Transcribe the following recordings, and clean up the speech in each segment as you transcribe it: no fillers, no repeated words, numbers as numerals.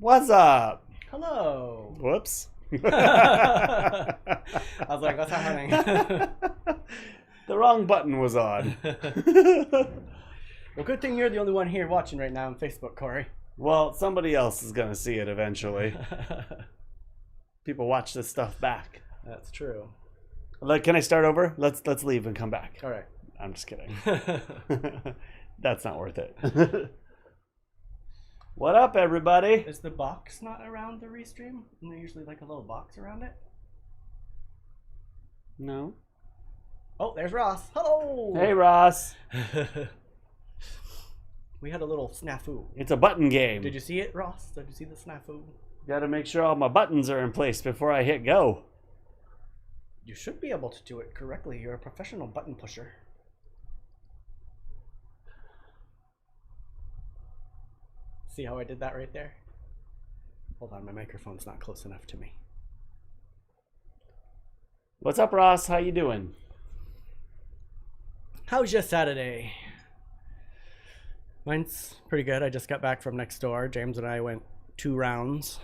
What's up? Hello. Whoops. I was like, what's happening? The wrong button was on. Well, good thing you're the only one here watching right now on Facebook, Cory. Well, somebody else is going to see it eventually. People watch this stuff back. That's true. Like, can I start over? Let's leave and come back. All right. I'm just kidding. That's not worth it. What up, everybody? Is the box not around the restream? Isn't there usually like a little box around it? No. Oh, there's Ross. Hello. Hey, Ross. We had a little snafu. It's a button game. Did you see it, Ross? Did you see the snafu? Got to make sure all my buttons are in place before I hit go. You should be able to do it correctly. You're a professional button pusher. See how I did that right there? Hold on, my microphone's not close enough to me. What's up, Ross? How you doing? How's your Saturday? Mine's pretty good. I just got back from next door. James and I went 2 rounds,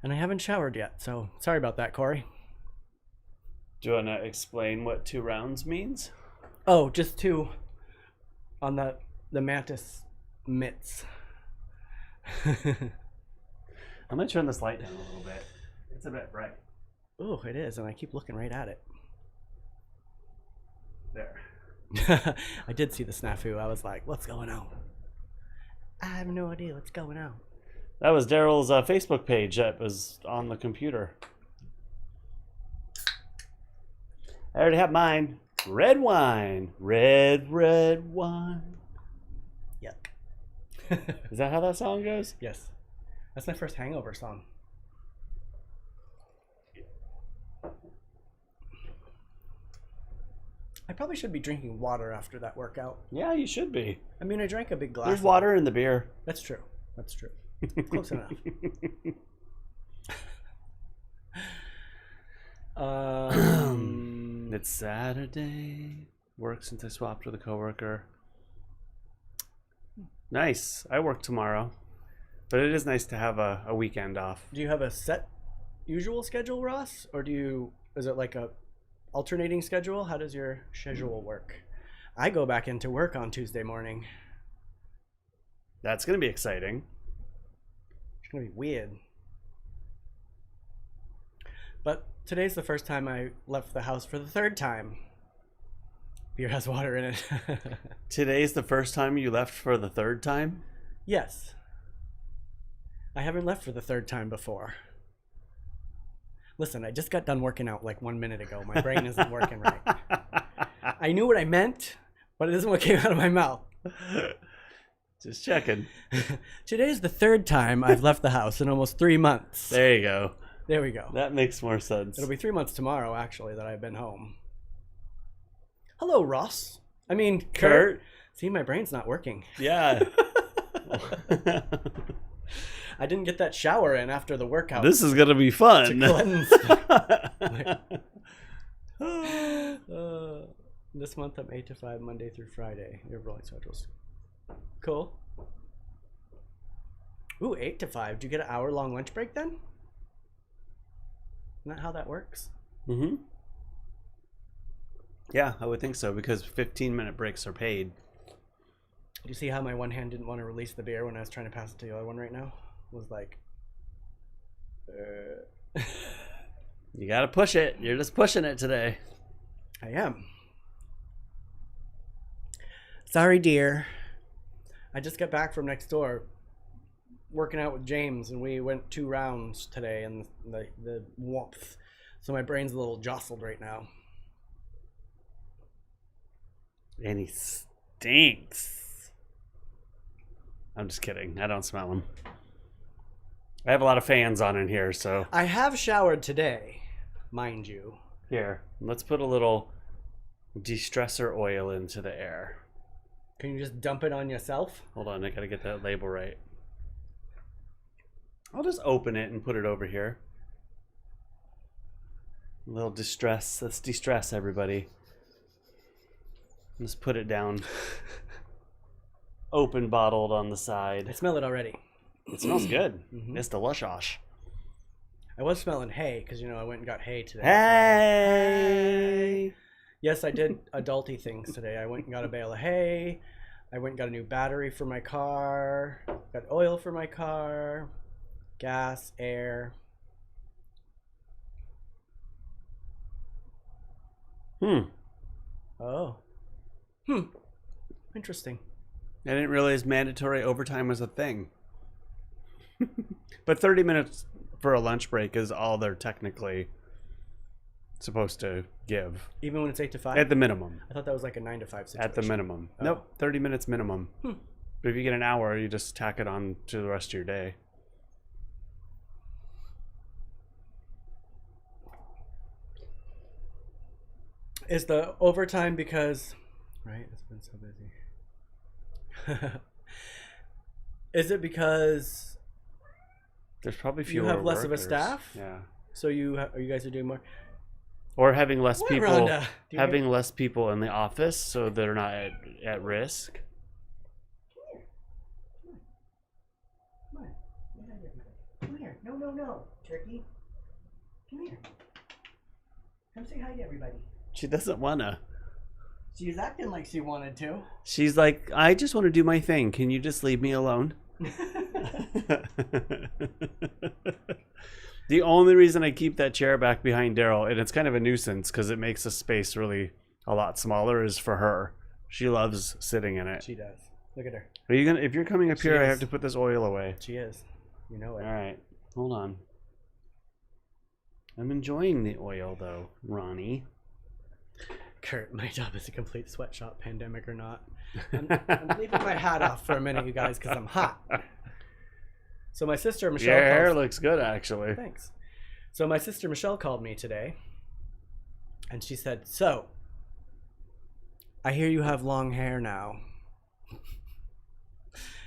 and I haven't showered yet, so sorry about that, Cory. Do you want to explain what 2 rounds means? Oh, just 2 on the mantis mitts. I'm going to turn this light down a little bit. It's a bit bright. Oh, it is, and I keep looking right at it. There. I did see the snafu. I was like, what's going on? I have no idea what's going on. That was Derrol's Facebook page that was on the computer. I already have mine. Red wine. Red wine. Yuck. Is that how that song goes? Yes. That's my first hangover song. I probably should be drinking water after that workout. Yeah, you should be. I mean, I drank a big glass. There's water in the beer. That's true. That's true. Close enough. It's Saturday. Work since I swapped with a coworker. Nice. I work tomorrow. But it is nice to have a weekend off. Do you have a set usual schedule, Ross? Or is it like a alternating schedule? How does your schedule work? I go back into work on Tuesday morning. That's going to be exciting. It's going to be weird. But today's the first time I left the house for the 3rd time. Beer has water in it. Today's the first time you left for the 3rd time? Yes. I haven't left for the 3rd time before. Listen, I just got done working out like 1 minute ago. My brain isn't working right. I knew what I meant, but it isn't what came out of my mouth. Just checking. Today's the 3rd time I've left the house in almost 3 months. There you go. There we go. That makes more sense. It'll be 3 months tomorrow, actually, that I've been home. Hello, Ross. I mean, Kurt. See, my brain's not working. Yeah. I didn't get that shower in after the workout. This is going to be fun. This month I'm 8 to 5, Monday through Friday. Your rolling schedules. Cool. Ooh, 8 to 5. Do you get an hour-long lunch break then? Isn't that how that works? Mm-hmm. Yeah, I would think so, because 15-minute breaks are paid. Do you see how my one hand didn't want to release the beer when I was trying to pass it to the other one right now? It was like... You got to push it. You're just pushing it today. I am. Sorry, dear. I just got back from next door working out with James, and we went 2 rounds today in the warmth. So my brain's a little jostled right now. And he stinks. I'm just kidding. I don't smell him. I have a lot of fans on in here, so... I have showered today, mind you. Here, let's put a little de-stressor oil into the air. Can you just dump it on yourself? Hold on, I gotta get that label right. I'll just open it and put it over here. A little distress. Let's de-stress, everybody. Just put it down. Open bottled on the side. I smell it already. It smells good. Mhm. It's delicious. I was smelling hay because I went and got hay today. Hey! Yes, I did adulty things today. I went and got a bale of hay. I went and got a new battery for my car. Got oil for my car. Gas, air. Oh. Interesting. I didn't realize mandatory overtime was a thing. But 30 minutes for a lunch break is all they're technically supposed to give. Even when it's 8 to 5? At the minimum. I thought that was like a 9 to 5 situation. At the minimum. Oh. Nope, 30 minutes minimum. But if you get an hour, you just tack it on to the rest of your day. Is the overtime because... Right? It's been so busy. Is it because There's probably you fewer have less of a workers. staff? Yeah. So you guys are doing more? Or having less What, people Rhonda? Do you having less people in the office so they're not at risk. Come here. No. Turkey. Come here. Come say hi to everybody. She doesn't wanna. She was acting like she wanted to. She's like, I just want to do my thing. Can you just leave me alone? The only reason I keep that chair back behind Derrol, and it's kind of a nuisance because it makes the space really a lot smaller, is for her. She loves sitting in it. She does. Look at her. Are you gonna? If you're coming up She here, I is. have to put this oil away. She is. You know it. All right, hold on. I'm enjoying the oil though, Ronnie. Kurt, my job is a complete sweatshop, pandemic or not. I'm leaving my hat off for a minute, you guys, because I'm hot. So my sister Michelle. Your hair looks good, actually. Thanks. So my sister Michelle called me today, and she said, "So, I hear you have long hair now."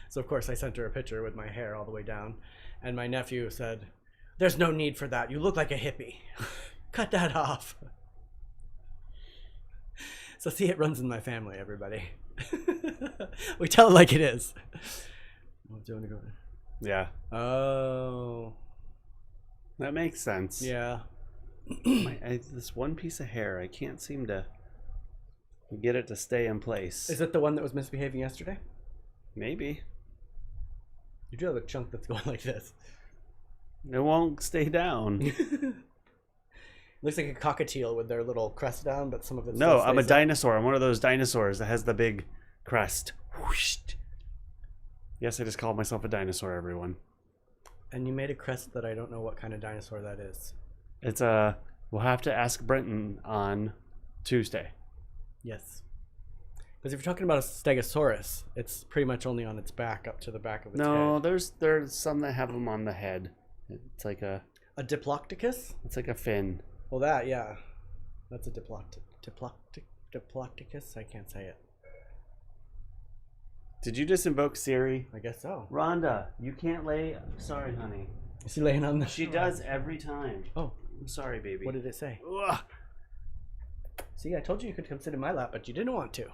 So of course I sent her a picture with my hair all the way down, and my nephew said, "There's no need for that. You look like a hippie. Cut that off." So see, it runs in my family, everybody. We tell it like it is. Oh, do you want to go there? Yeah, Oh, that makes sense. yeah. This one piece of hair, I can't seem to get it to stay in place. Is it the one that was misbehaving yesterday? Maybe. You do have a chunk that's going like this. It won't stay down. Looks like a cockatiel with their little crest down, but some of it. No, still I'm a stays up. dinosaur. I'm one of those dinosaurs that has the big crest. Whoosh. Yes, I just called myself a dinosaur, everyone. And you made a crest that I don't know what kind of dinosaur that is. It's we'll have to ask Brenton on Tuesday. Yes. Because if you're talking about a stegosaurus, it's pretty much only on its back, up to the back of its No, head. there's some that have them on the head. It's like a A diplodocus? fin. Well, that, yeah. That's a diplodocus. I can't say it. Did you just invoke Siri? I guess so. Rhonda, you can't lay. Sorry, honey. Is he laying on the... She does every time. Oh, I'm sorry, baby. what did it say? Ugh. See, I told you could come sit in my lap, but you didn't want to.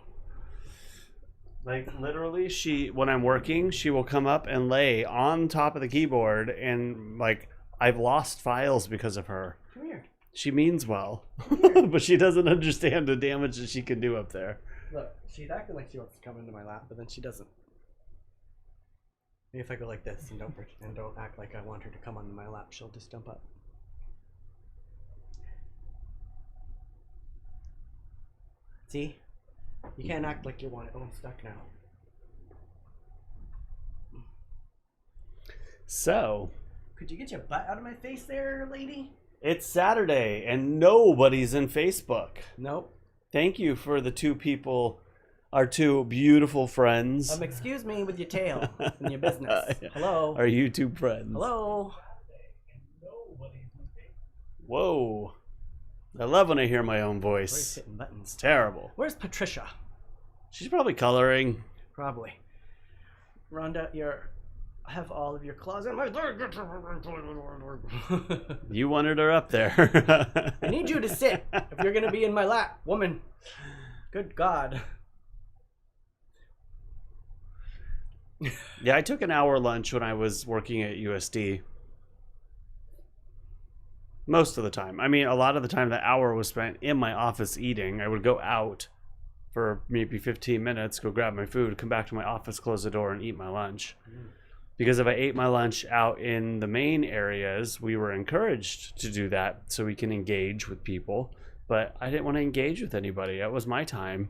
Like literally, when I'm working, she will come up and lay on top of the keyboard, and like I've lost files because of her. Come here. She means well, but she doesn't understand the damage that she can do up there. Look, she's acting like she wants to come into my lap, but then she doesn't. Maybe if I go like this and don't act like I want her to come onto my lap, she'll just jump up. See? You can't act like you want it. Oh, I'm stuck now. So, Could you get your butt out of my face there, lady? it's Saturday and nobody's in Facebook. Nope. Thank you for the two people, our two beautiful friends, Excuse me with your tail and your business. Hello. our YouTube friends. Hello. Whoa. I love when I hear my own Where's voice. hitting buttons? It's terrible. Where's Patricia? She's probably coloring. Probably. Rhonda, I have all of your claws in my... You wanted her up there. I need you to sit if you're going to be in my lap, woman. Good God. Yeah, I took an hour lunch when I was working at USD. Most of the time. I mean, a lot of the time, the hour was spent in my office eating. I would go out for maybe 15 minutes, go grab my food, come back to my office, close the door, and eat my lunch. Because if I ate my lunch out in the main areas, we were encouraged to do that so we can engage with people. But I didn't want to engage with anybody. That was my time.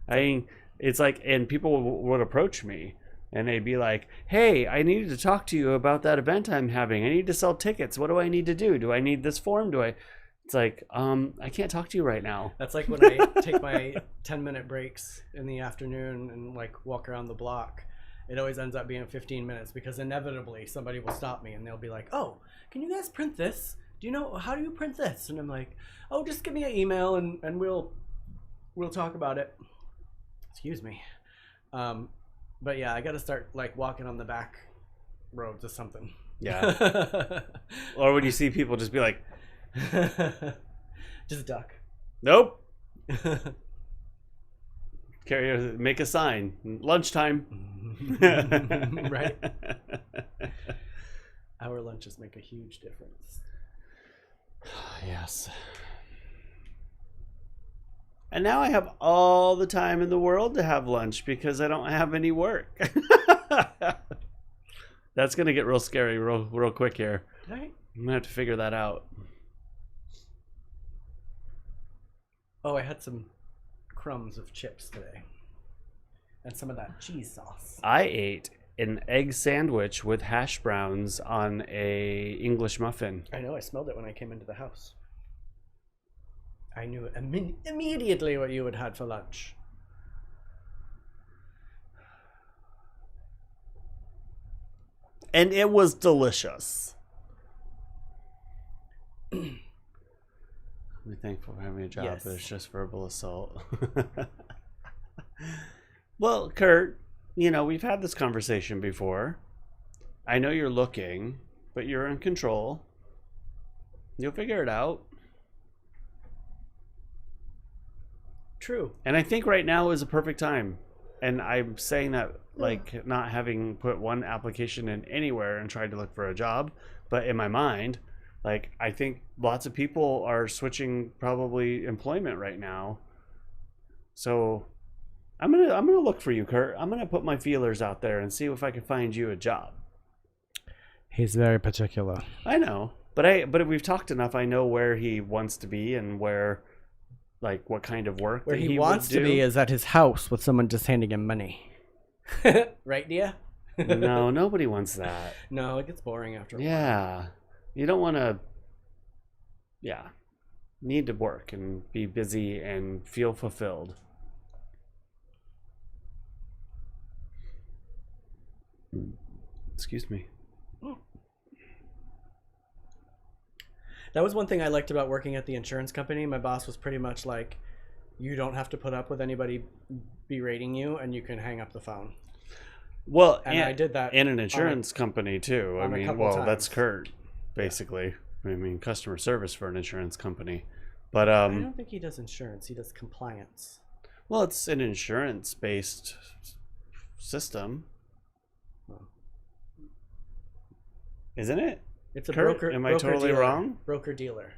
It's like, and people would approach me and they'd be like, hey, I needed to talk to you about that event I'm having. I need to sell tickets. What do I need to do? Do I need this form? It's like, I can't talk to you right now. That's like when I take my 10-minute breaks in the afternoon and like walk around the block. It always ends up being 15 minutes because inevitably somebody will stop me and they'll be like, oh, can you guys print this? Do you know, how do you print this? And I'm like, oh, just give me an email and we'll talk about it. Excuse me. But yeah, I got to start like walking on the back roads or something. Yeah. Or when you see people just be like, just duck. nope. Make a sign. Lunchtime. Right. Our lunches make a huge difference. Yes. And now I have all the time in the world to have lunch because I don't have any work. That's going to get real scary real quick here. Right. I'm going to have to figure that out. Oh, I had some crumbs of chips today. And some of that cheese sauce. I ate an egg sandwich with hash browns on a English muffin. I know, I smelled it when I came into the house. I knew immediately what you had had for lunch. And it was delicious. I'm thankful for having a job, Yes. but it's just verbal assault. Well, Kurt, we've had this conversation before. I know you're looking, but you're in control. You'll figure it out. True. And I think right now is a perfect time. And I'm saying that like not having put one application in anywhere and tried to look for a job, but in my mind, like I think lots of people are switching probably employment right now. So I'm gonna look for you, Kurt. I'm gonna put my feelers out there and see if I can find you a job. He's very particular. I know, but we've talked enough. I know where he wants to be and where, like, what kind of work Where that he would wants to do. be is at his house with someone just handing him money. Right, Dia? No, nobody wants that. No, it gets boring after a while. Yeah, you don't want to. Yeah, need to work and be busy and feel fulfilled. Excuse me. That was one thing I liked about working at the insurance company. My boss was pretty much like, you don't have to put up with anybody berating you and you can hang up the phone. Well, And I did that in an insurance company too. I on a mean, couple well, that's times. Kurt, basically. I mean, customer service for an insurance company. But I don't think he does insurance. He does compliance. well, it's an insurance-based system, isn't it? It's a Kurt, broker. am I broker totally dealer, wrong? Broker dealer.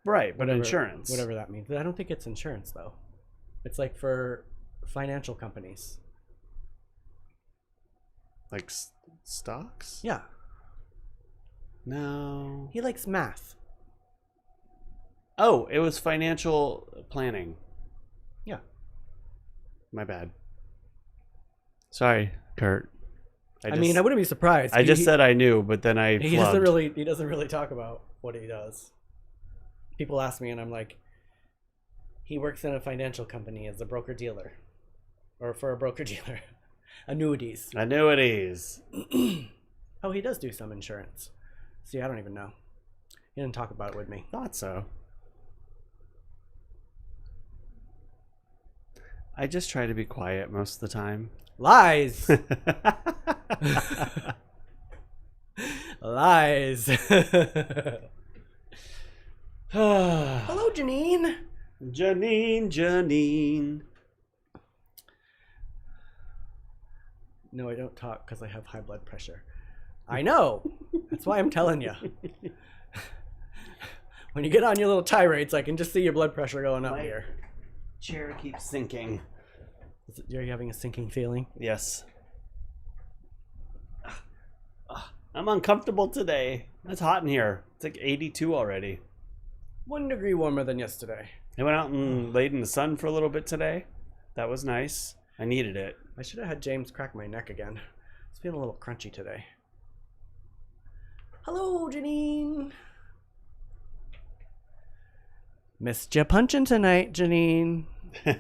Right, but Whatever- insurance. Whatever that means. But I don't think it's insurance though. It's like for financial companies. Like stocks? Yeah. No. He likes math. Oh, it was financial planning. Yeah. My bad. Sorry, Kurt. I mean, I wouldn't be surprised. I just said I knew, but then I he flubbed. doesn't really talk about what he does. People ask me and I'm like, he works in a financial company as a broker dealer. Or for a broker dealer. Annuities. Annuities. Oh, he does do some insurance. See, I don't even know. He didn't talk about it with me. Thought so. I just try to be quiet most of the time. Lies. Lies. Hello, Janine. Janine. No, I don't talk because I have high blood pressure. I know. That's why I'm telling you. When you get on your little tirades, I can just see your blood pressure going up here. Chair keeps sinking. Are you having a sinking feeling? Yes. I'm uncomfortable today. It's hot in here. It's like 82 already. 1 degree warmer than yesterday. I went out and laid in the sun for a little bit today. That was nice. I needed it. I should have had James crack my neck again. It's feeling a little crunchy today. Hello, Janine. Missed you punching tonight, Janine. I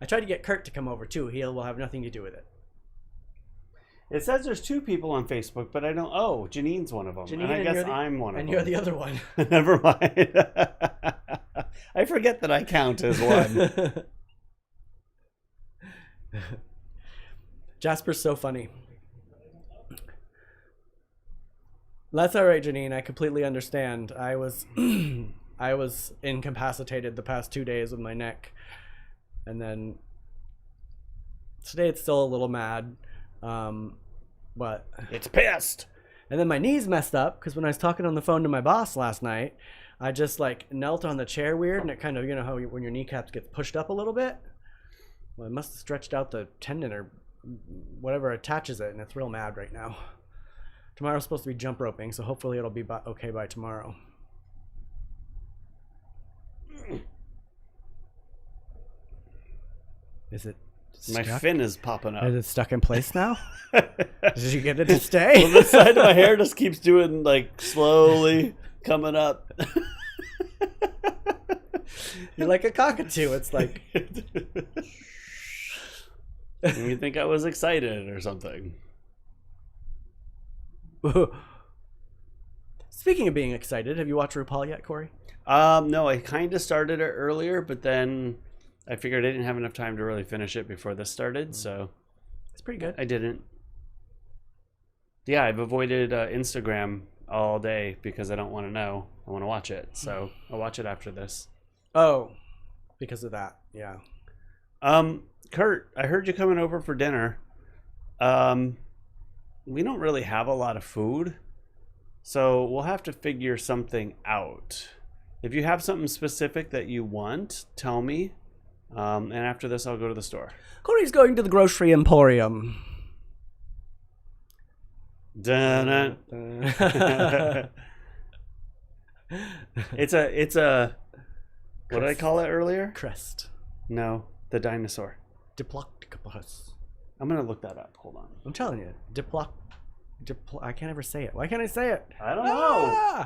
tried to get Kurt to come over too. He will have nothing to do with it. It says there's 2 people on Facebook, but I don't. Oh, Janine's one of them. Janine, and I guess I'm one of them. And you're the other one. Never mind. I forget that I count as one. Jasper's so funny. That's all right, Janine. I completely understand. I was incapacitated the past 2 days with my neck. And then today it's still a little mad. But it's pissed. And then my knees messed up because when I was talking on the phone to my boss last night, I just like knelt on the chair weird, and it kind of, you know how when your kneecaps get pushed up a little bit? Well, it must have stretched out the tendon or whatever attaches it, and it's real mad right now. Tomorrow's supposed to be jump roping, so hopefully it'll be okay by tomorrow. Is it stuck? My fin is popping up. Is it stuck in place now? Did you get it to stay? Well, this side of my hair just keeps doing like slowly coming up. You're like a cockatoo. It's like you think I was excited or something. Speaking of being excited, have you watched RuPaul yet, Cory? No, I kind of started it earlier, but then I figured I didn't have enough time to really finish it before this started, so it's pretty good. I didn't. Yeah, I've avoided Instagram all day because I don't want to know. I want to watch it, so I'll watch it after this. Oh, because of that, yeah. Kurt, I heard you coming over for dinner. We don't really have a lot of food, so we'll have to figure something out. If you have something specific that you want, tell me. And after this, I'll go to the store. Cory's going to the grocery emporium. Dun-dun. It's a what did I call it earlier? Crest. No, the dinosaur. Diplodocus. I'm gonna look that up. Hold on. I'm telling you, I can't ever say it. Why can't I say it? I don't know.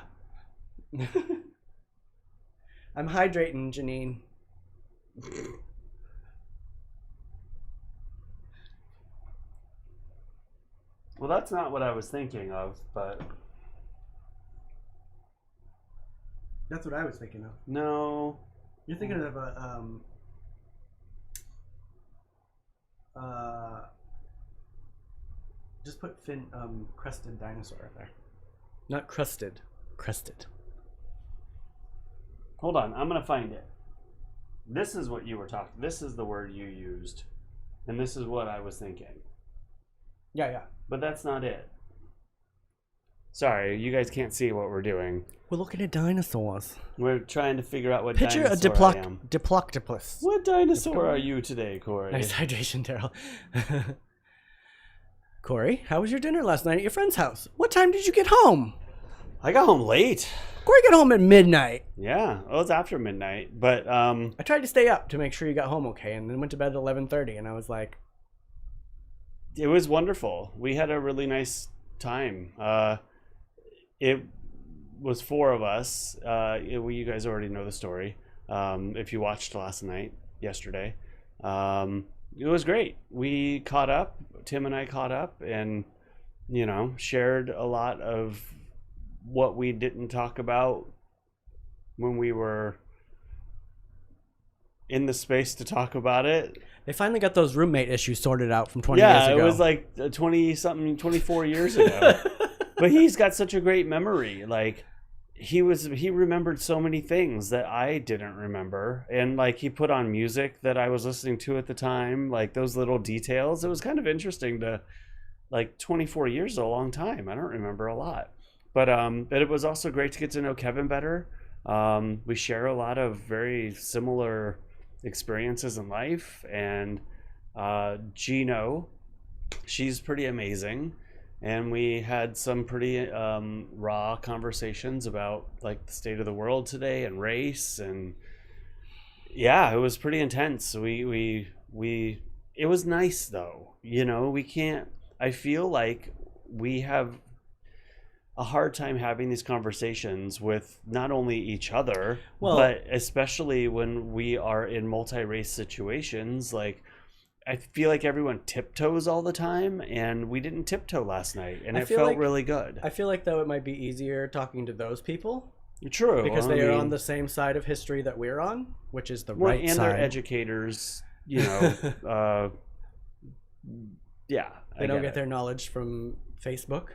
I'm hydrating, Janine. Well, that's not what I was thinking of, but that's what I was thinking of. No, you're thinking of just put crested dinosaur up there. Not crusted, crested. Hold on, I'm gonna find it. This is what you were talking. This is the word you used, and this is what I was thinking. Yeah. But that's not it. Sorry, you guys can't see what we're doing. We're looking at dinosaurs. We're trying to figure out what Picture dinosaur I am. Diploctopus. What dinosaur are you today, Cory? Nice hydration, Derrol. Cory, how was your dinner last night at your friend's house? What time did you get home? I got home late. Cory got home at midnight. Yeah, well, it's after midnight, but I tried to stay up to make sure you got home okay, and then went to bed at 11:30, and I was like, it was wonderful. We had a really nice time. It was 4 of us. You guys already know the story. If you watched yesterday, it was great. We caught up. Tim and I caught up, and shared a lot of what we didn't talk about when we were in the space to talk about it. They finally got those roommate issues sorted out from 20 years ago. Yeah, it was like 20-something, 24 years ago. But he's got such a great memory. Like, he remembered so many things that I didn't remember, and like he put on music that I was listening to at the time, like those little details. It was kind of interesting to, like, 24 years is a long time. I don't remember a lot, but it was also great to get to know Kevin better. We share a lot of very similar experiences in life, and Gino, she's pretty amazing. And we had some pretty raw conversations about like the state of the world today and race, and yeah, it was pretty intense. We it was nice though. You know, we can't. I feel like we have a hard time having these conversations with not only each other, but especially when we are in multi-race situations. Like, I feel like everyone tiptoes all the time, and we didn't tiptoe last night, and it felt really good. I feel like, though, it might be easier talking to those people. True. Because they are on the same side of history that we're on, which is the right side. And they're educators, you know. Yeah. They don't get their knowledge from Facebook.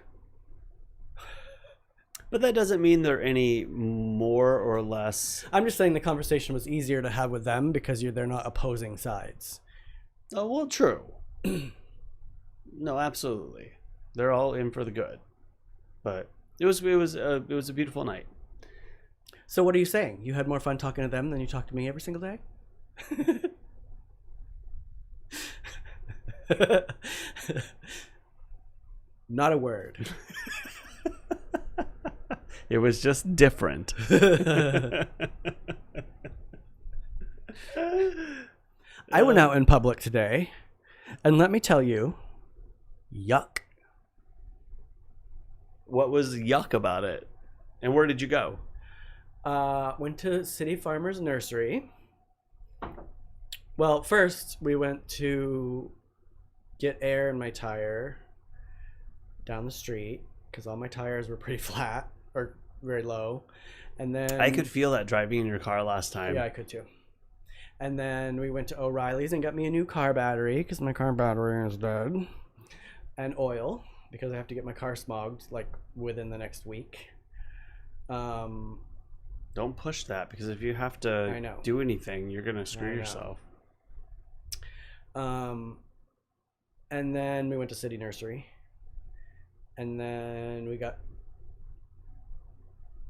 But that doesn't mean they're any more or less. I'm just saying the conversation was easier to have with them because they're not opposing sides. Oh, well, true. No, absolutely. They're all in for the good. But it was a beautiful night. So what are you saying? You had more fun talking to them than you talk to me every single day? Not a word. It was just different. I went out in public today, and let me tell you, yuck. What was yuck about it? And where did you go? Went to City Farmers Nursery. Well, first we went to get air in my tire down the street because all my tires were pretty flat or very low. And then I could feel that driving in your car last time. Yeah, I could too. And then we went to O'Reilly's and got me a new car battery because my car battery is dead. And oil because I have to get my car smogged like within the next week. Don't push that, because if you have to do anything, you're gonna screw yourself. And then we went to City Nursery, and then we got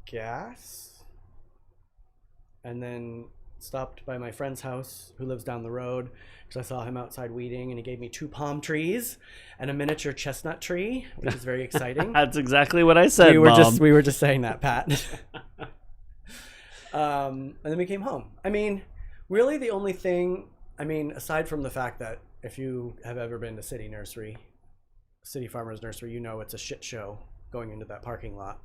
gas, and then stopped by my friend's house who lives down the road because I saw him outside weeding, and he gave me 2 palm trees and a miniature chestnut tree, which is very exciting. That's exactly what I said. We were just saying that, Pat. And then we came home. I mean, really the only thing, aside from the fact that if you have ever been to City Farmers Nursery, you know it's a shit show going into that parking lot.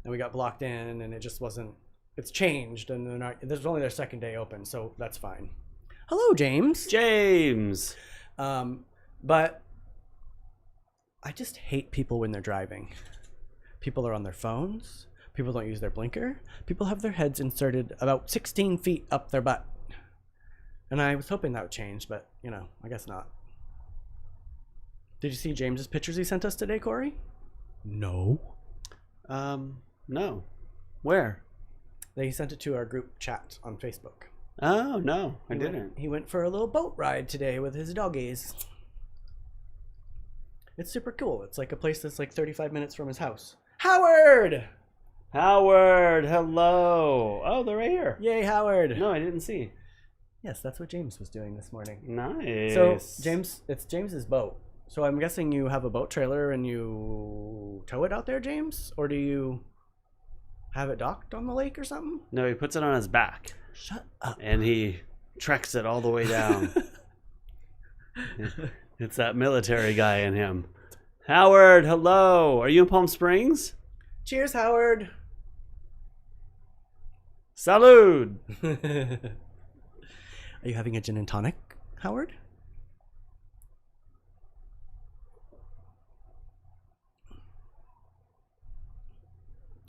And we got blocked in, and it just wasn't, it's changed, and this was only their second day open, so that's fine. Hello, James. But I just hate people when they're driving. People are on their phones. People don't use their blinker. People have their heads inserted about 16 feet up their butt. And I was hoping that would change, but, I guess not. Did you see James's pictures he sent us today, Cory? No. No. Where? He sent it to our group chat on Facebook. Oh, no, I didn't. He went for a little boat ride today with his doggies. It's super cool. It's like a place that's like 35 minutes from his house. Howard, hello. Oh, they're right here. Yay, Howard. No, I didn't see. Yes, that's what James was doing this morning. Nice. So, James, it's James's boat. So I'm guessing you have a boat trailer and you tow it out there, James? Or do you have it docked on the lake or something? No, he puts it on his back. Shut up. And he treks it all the way down. It's that military guy in him. Howard, hello. Are you in Palm Springs? Cheers, Howard. Salud. Are you having a gin and tonic, Howard?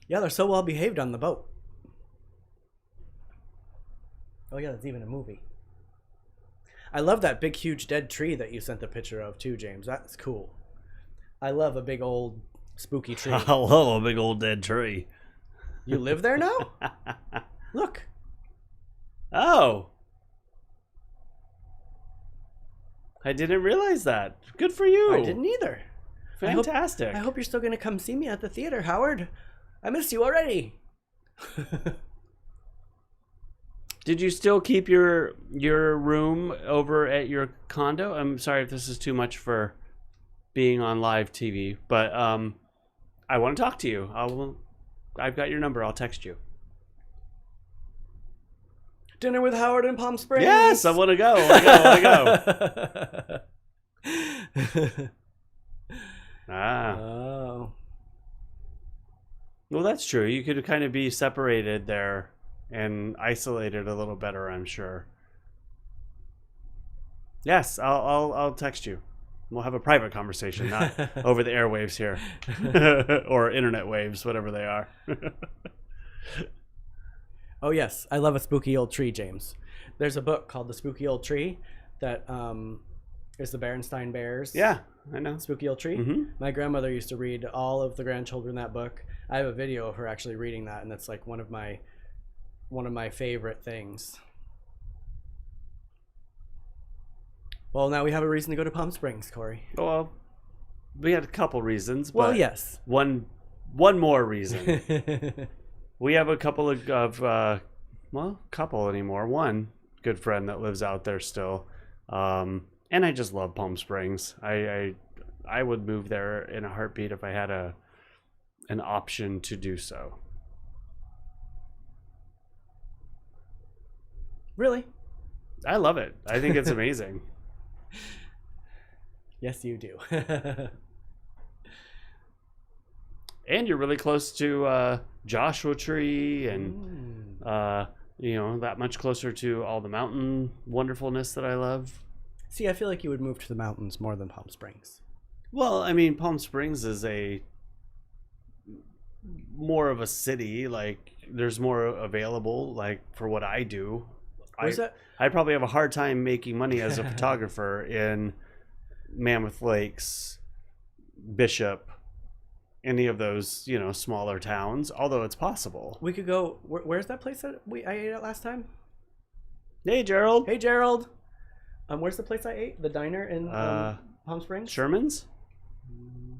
Yeah, they're so well behaved on the boat. Oh yeah, that's even a movie. I love that big, huge dead tree that you sent the picture of too, James. That's cool. I love a big old spooky tree. I love a big old dead tree. You live there now? Look. Oh. I didn't realize that. Good for you. I didn't either. Fantastic. I hope you're still going to come see me at the theater, Howard. I missed you already. Did you still keep your room over at your condo? I'm sorry if this is too much for being on live TV, but I want to talk to you. I've got your number. I'll text you. Dinner with Howard in Palm Springs. Yes, I want to go. I want to go. Oh. Well, that's true. You could kind of be separated there and isolated a little better, I'm sure. Yes, I'll text you. We'll have a private conversation, not over the airwaves here. Or internet waves, whatever they are. Oh, yes. I love a spooky old tree, James. There's a book called The Spooky Old Tree that is the Berenstain Bears. Yeah, I know. Spooky Old Tree. Mm-hmm. My grandmother used to read all of the grandchildren that book. I have a video of her actually reading that, and that's like one of my favorite things. Well, now we have a reason to go to Palm Springs, Cory. Well, we had a couple reasons. Well, but yes. One more reason. We have a couple of couple anymore. One good friend that lives out there still. And I just love Palm Springs. I would move there in a heartbeat if I had an option to do so. Really? I love it. I think it's amazing. Yes, you do. And you're really close to Joshua Tree and that much closer to all the mountain wonderfulness that I love. See, I feel like you would move to the mountains more than Palm Springs. Well, I mean, Palm Springs is more of a city. Like, there's more available, like, for what I do. I probably have a hard time making money as a photographer in Mammoth Lakes, Bishop, any of those, smaller towns, although it's possible. We could go, where's that place that I ate at last time? Hey, Gerald. Hey, Gerald. Where's the place I ate? The diner in Palm Springs? Sherman's?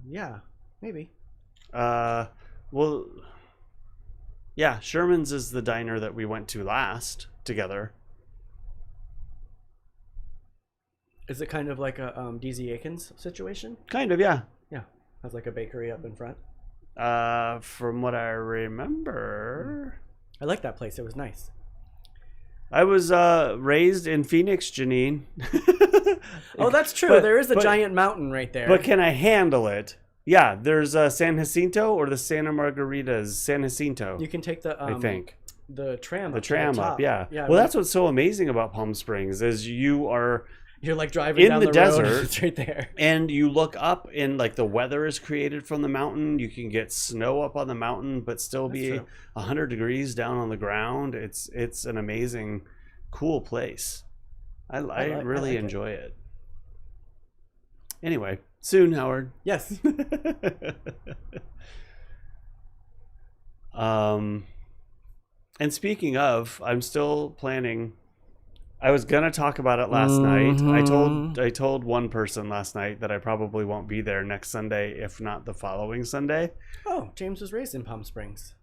Yeah, maybe. Well, yeah, Sherman's is the diner that we went to last together. Is it kind of like a DZ Aikens situation? Kind of, yeah. Yeah, has like a bakery up in front. From what I remember, I like that place. It was nice. I was raised in Phoenix, Janine. Oh, that's true. There is a giant mountain right there. But can I handle it? Yeah, there's San Jacinto or the Santa Margaritas. San Jacinto. You can take the I think the tram. The tram up, yeah. Yeah. Well, that's what's so amazing about Palm Springs is you're like driving in down the desert. road. It's right there. And you look up and like the weather is created from the mountain. You can get snow up on the mountain, but still be 100 degrees down on the ground. It's an amazing, cool place. I really enjoy it. Anyway, soon, Howard. Yes. And speaking of, I'm still planning. I was gonna talk about it last night. I told one person last night that I probably won't be there next Sunday, if not the following Sunday. Oh, James was raised in Palm Springs.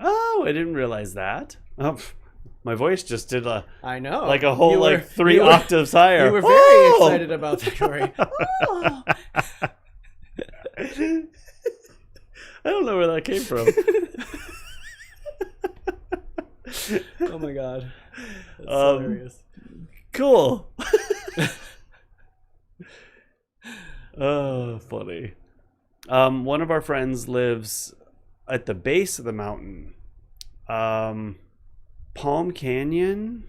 Oh, I didn't realize that. Oh, my voice just did I know. Like a whole three octaves higher. You were very excited about that, Cory. Oh. I don't know where that came from. Oh my god. That's hilarious. Cool. Oh, funny. One of our friends lives at the base of the mountain. Palm Canyon.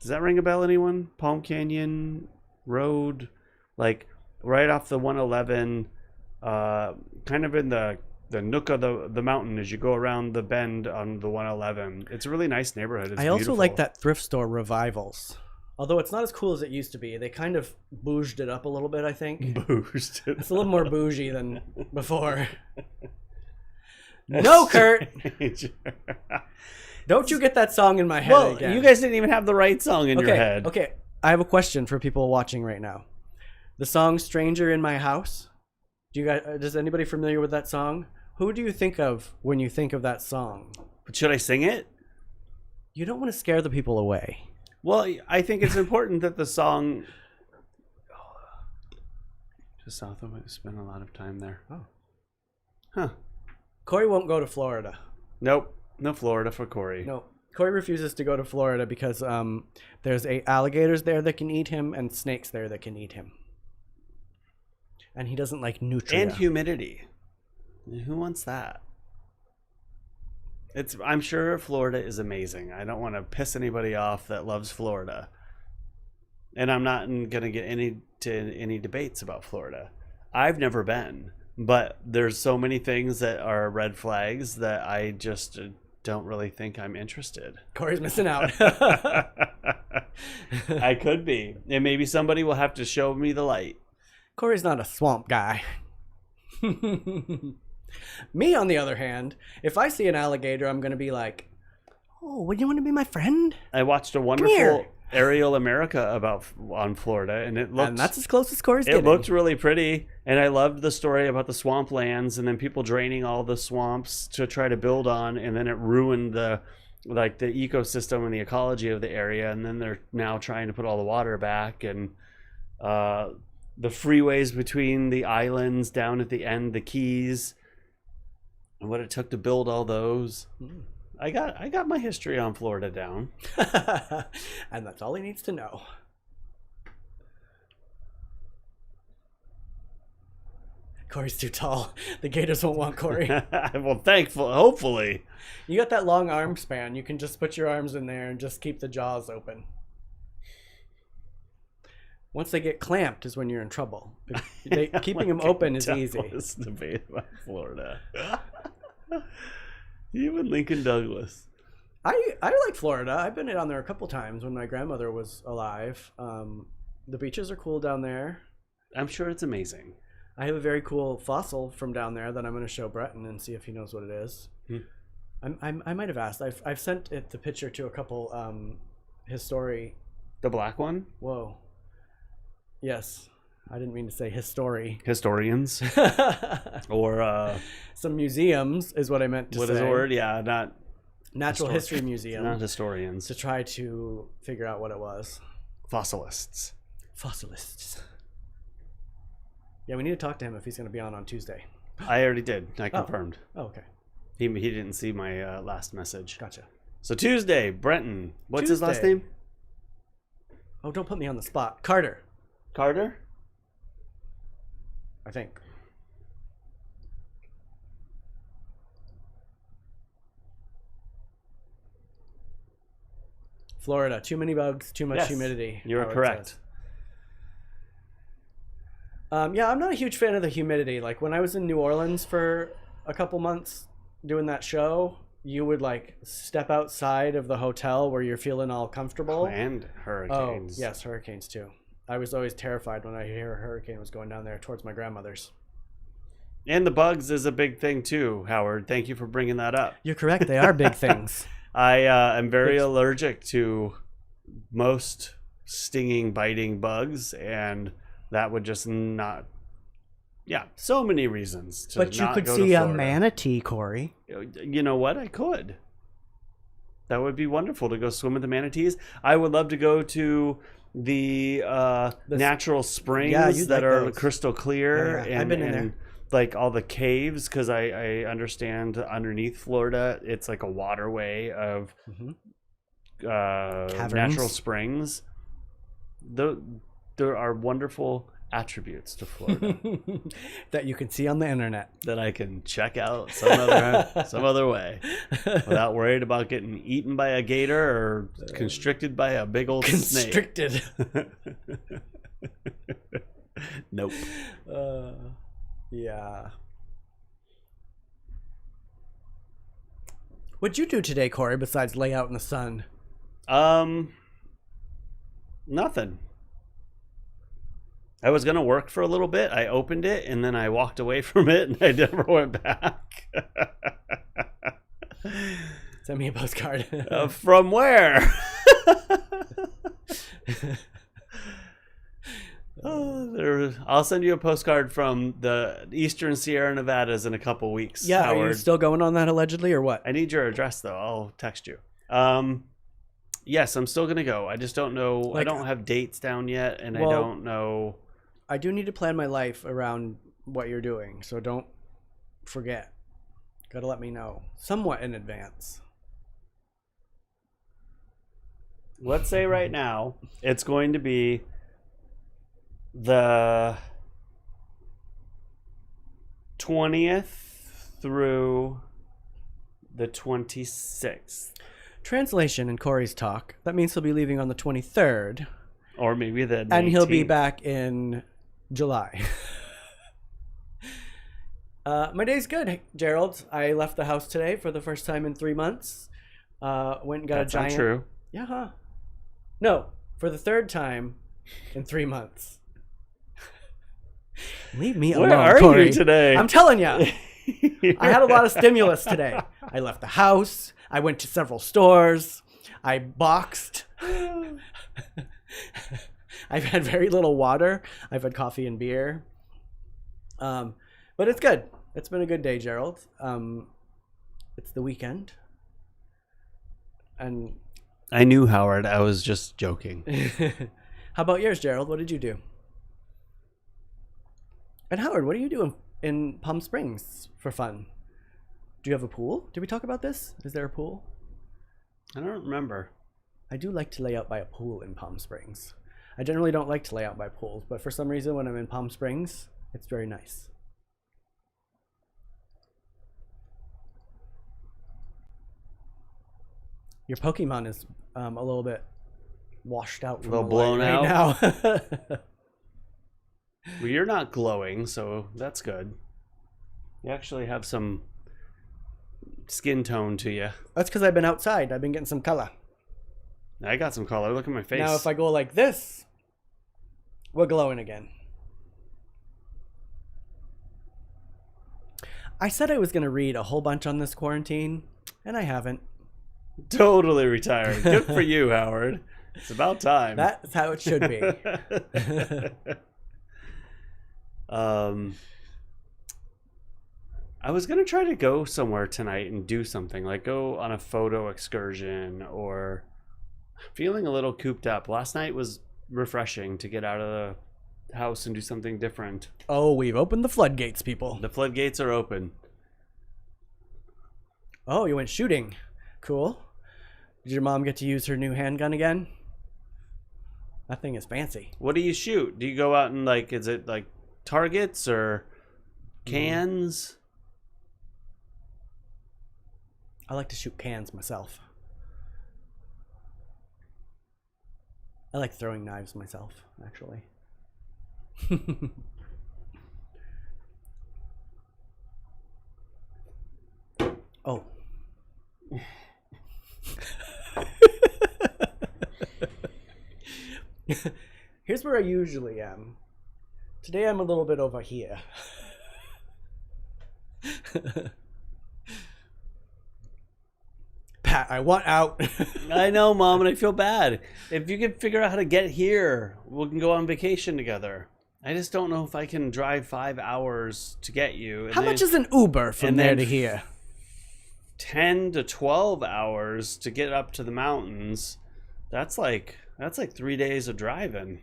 Does that ring a bell, anyone? Palm Canyon Road, like right off the 111, kind of in the nook of the mountain as you go around the bend on the 111. It's a really nice neighborhood. It's also beautiful. like that thrift store Revivals. Although it's not as cool as it used to be. They kind of bouged it up a little bit, I think. Bouged it It's a little more bougie than before. No, Kurt. Don't you get that song in my head Well, again. you guys didn't even have the right song in your head. Okay, I have a question for people watching right now. The song "Stranger in My House." Does anybody familiar with that song? Who do you think of when you think of that song? But should I sing it? You don't want to scare the people away. Well, I think it's important that the song. Just south of it, spent a lot of time there. Oh, huh? Cory won't go to Florida. Nope, no Florida for Cory. No, Cory refuses to go to Florida because there's alligators there that can eat him and snakes there that can eat him. And he doesn't like nutria. And humidity. Who wants that? I'm sure Florida is amazing. I don't want to piss anybody off that loves Florida. And I'm not going to get any debates about Florida. I've never been, but there's so many things that are red flags that I just don't really think I'm interested. Cory's missing out. I could be. And maybe somebody will have to show me the light. Cory's not a swamp guy. Me, on the other hand, if I see an alligator, I'm going to be like, oh, would you want to be my friend? I watched a wonderful Aerial America on Florida, and that's as close as Cory's getting. It looked really pretty, and I loved the story about the swamplands and then people draining all the swamps to try to build on, and then it ruined the ecosystem and the ecology of the area, and then they're now trying to put all the water back, and the freeways between the islands down at the end, the Keys, and what it took to build all those. I got my history on Florida down. And that's all he needs to know. Cory's too tall. The gators won't want Cory. Well, hopefully. You got that long arm span. You can just put your arms in there and just keep the jaws open. Once they get clamped is when you're in trouble. Keeping them open is easy. Let's debate about Florida. Even Lincoln Douglas. I like Florida. I've been down there a couple times when my grandmother was alive. The beaches are cool down there. I'm sure it's amazing. I have a very cool fossil from down there that I'm going to show Breton and see if he knows what it is. I might have asked. I've sent the picture to a couple histori. The black one? Whoa. Yes. I didn't mean to say historians. Or some museums is what I meant to say. What is the word? Yeah, not natural history museum. Not historians. To try to figure out what it was. Fossilists. Yeah, we need to talk to him if he's going to be on Tuesday. I already did. I confirmed. Oh, okay. He didn't see my last message. Gotcha. So Tuesday, Brenton. What's his last name? Oh, don't put me on the spot. Carter. I think. Florida. Too many bugs, too much humidity. You're correct. Yeah, I'm not a huge fan of the humidity. Like when I was in New Orleans for a couple months doing that show, you would like step outside of the hotel where you're feeling all comfortable. And hurricanes. Oh, yes, hurricanes too. I was always terrified when I hear a hurricane was going down there towards my grandmother's. And the bugs is a big thing too, Howard. Thank you for bringing that up. You're correct. They are big things. I am very allergic to most stinging, biting bugs, and that would just not... Yeah, so many reasons to but you not could go see to a Florida. manatee, Cory. You know what? I could. That would be wonderful to go swim with the manatees. I would love to go to the natural springs that are those. Crystal clear. Yeah. I've been in there. Like all the caves, because I understand underneath Florida, it's like a waterway of natural springs. There are wonderful attributes to Florida that you can see on the internet that I can check out some other way without worried about getting eaten by a gator or constricted by a big old snake. Nope. Yeah. What'd you do today, Cory, besides lay out in the sun? Nothing. I was gonna work for a little bit. I opened it and then I walked away from it and I never went back. Send me a postcard. From where? I'll send you a postcard from the Eastern Sierra Nevadas in a couple weeks. Yeah, Howard. are you still going on that allegedly or what? I need your address though. I'll text you. Yes, I'm still gonna go. I just don't know. I don't have dates down yet, and I don't know. I do need to plan my life around what you're doing, so don't forget. Gotta let me know somewhat in advance. Let's say right now it's going to be the 20th through the 26th. Translation in Cory's talk, that means he'll be leaving on the 23rd. Or maybe the 19th. And he'll be back in July. My day's good, Gerald. I left the house today for the first time in 3 months. Went and got That's a giant... not true. Yeah, huh? No, for the third time in 3 months. Leave me alone, Where are Cory. you today? I'm telling you. I had a lot of stimulus today. I left the house. I went to several stores. I boxed. I've had very little water. I've had coffee and beer. But it's good. It's been a good day, Gerald. It's the weekend. And I knew, Howard. I was just joking. how about yours, Gerald? What did you do? And Howard, what are you doing in Palm Springs for fun? Do you have a pool? Did we talk about this? Is there a pool? I don't remember. I do like to lay out by a pool in Palm Springs. I generally don't like to lay out by pools, but for some reason when I'm in Palm Springs, it's very nice. Your Pokemon is a little bit washed out. A little blown out now. Well, you're not glowing, so that's good. You actually have some skin tone to you. That's because I've been outside. I've been getting some color. I got some color. Look at my face. Now if I go like this, we're glowing again. I said I was going to read a whole bunch on this quarantine, and I haven't. Totally retired. Good for you, Howard. It's about time. That's how it should be. I was gonna try to go somewhere tonight and do something, like go on a photo excursion, or feeling a little cooped up. Last night was refreshing to get out of the house and do something different. Oh, we've opened the floodgates, people. The floodgates are open. Oh, you went shooting. Cool. Did your mom get to use her new handgun again? That thing is fancy. What do you shoot? Do you go out and like, is it like targets or cans? I like to shoot cans myself. I like throwing knives myself, actually. Oh. Here's where I usually am. Today I'm a little bit over here. Pat, I want out. I know, Mom, and I feel bad. If you could figure out how to get here, we can go on vacation together. I just don't know if I can drive 5 hours to get you. And how much is an Uber from there to here? 10 to 12 hours to get up to the mountains. That's like 3 days of driving.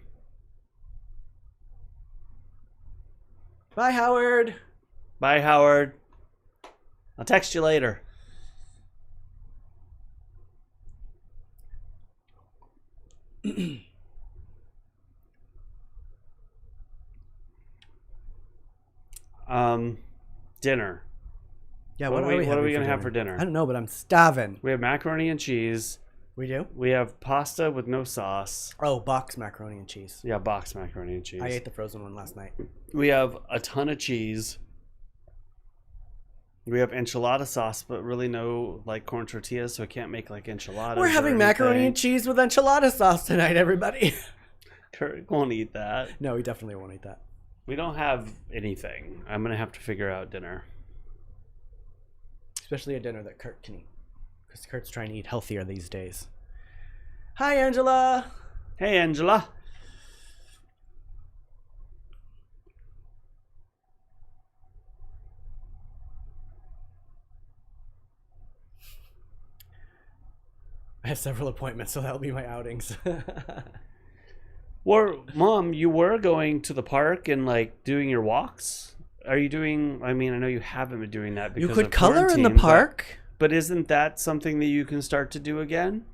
Bye, Howard. Bye, Howard. I'll text you later. Dinner. Yeah, What are we gonna have for dinner? I don't know, but I'm starving. We have macaroni and cheese. We do? We have pasta with no sauce. Oh, box macaroni and cheese. Yeah, boxed macaroni and cheese. I ate the frozen one last night. We have a ton of cheese. We have enchilada sauce, but really no like corn tortillas, so I can't make like enchiladas. We're having macaroni and cheese with enchilada sauce tonight, everybody. Kurt won't eat that. No, he definitely won't eat that. We don't have anything. I'm going to have to figure out dinner. Especially a dinner that Kurt can eat. Because Kurt's trying to eat healthier these days. Hi, Angela. Hey, Angela. I have several appointments, so that'll be my outings. Or, Mom, you were going to the park and like doing your walks. Are you doing? I mean, I know you haven't been doing that because you could of color in the quarantine, park. but isn't that something that you can start to do again?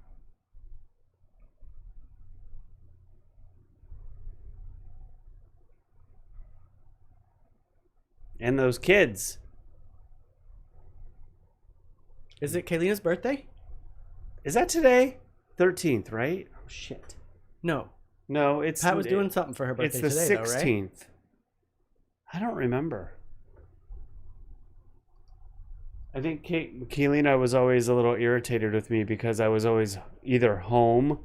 And those kids. Is it Kaylina's birthday? Is that today? 13th, right? Oh shit. No. No, it's Pat was doing something for her birthday it's the today, 16th. though, right? I don't remember. I think Kaylina was always a little irritated with me because I was always either home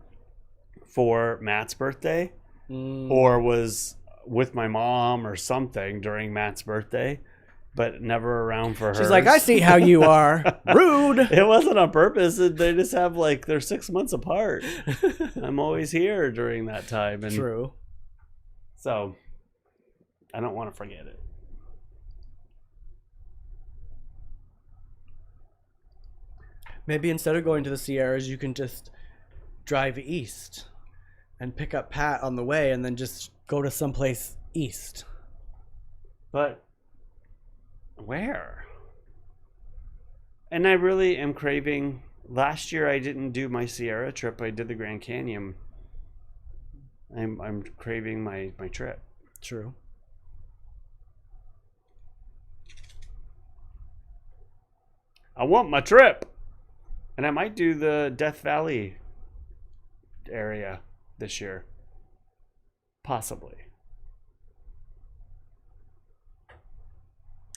for Matt's birthday or was with my mom or something during Matt's birthday, but never around for her. She's like, I see how you are. Rude. It wasn't on purpose. They just have like, they're 6 months apart. I'm always here during that time. And True. so I don't want to forget it. Maybe instead of going to the Sierras, you can just drive east and pick up Pat on the way and then just go to someplace east. But where? And I really am craving. Last year I didn't do my Sierra trip. I did the Grand Canyon. I'm craving my trip. True. I want my trip. And I might do the Death Valley area this year. Possibly.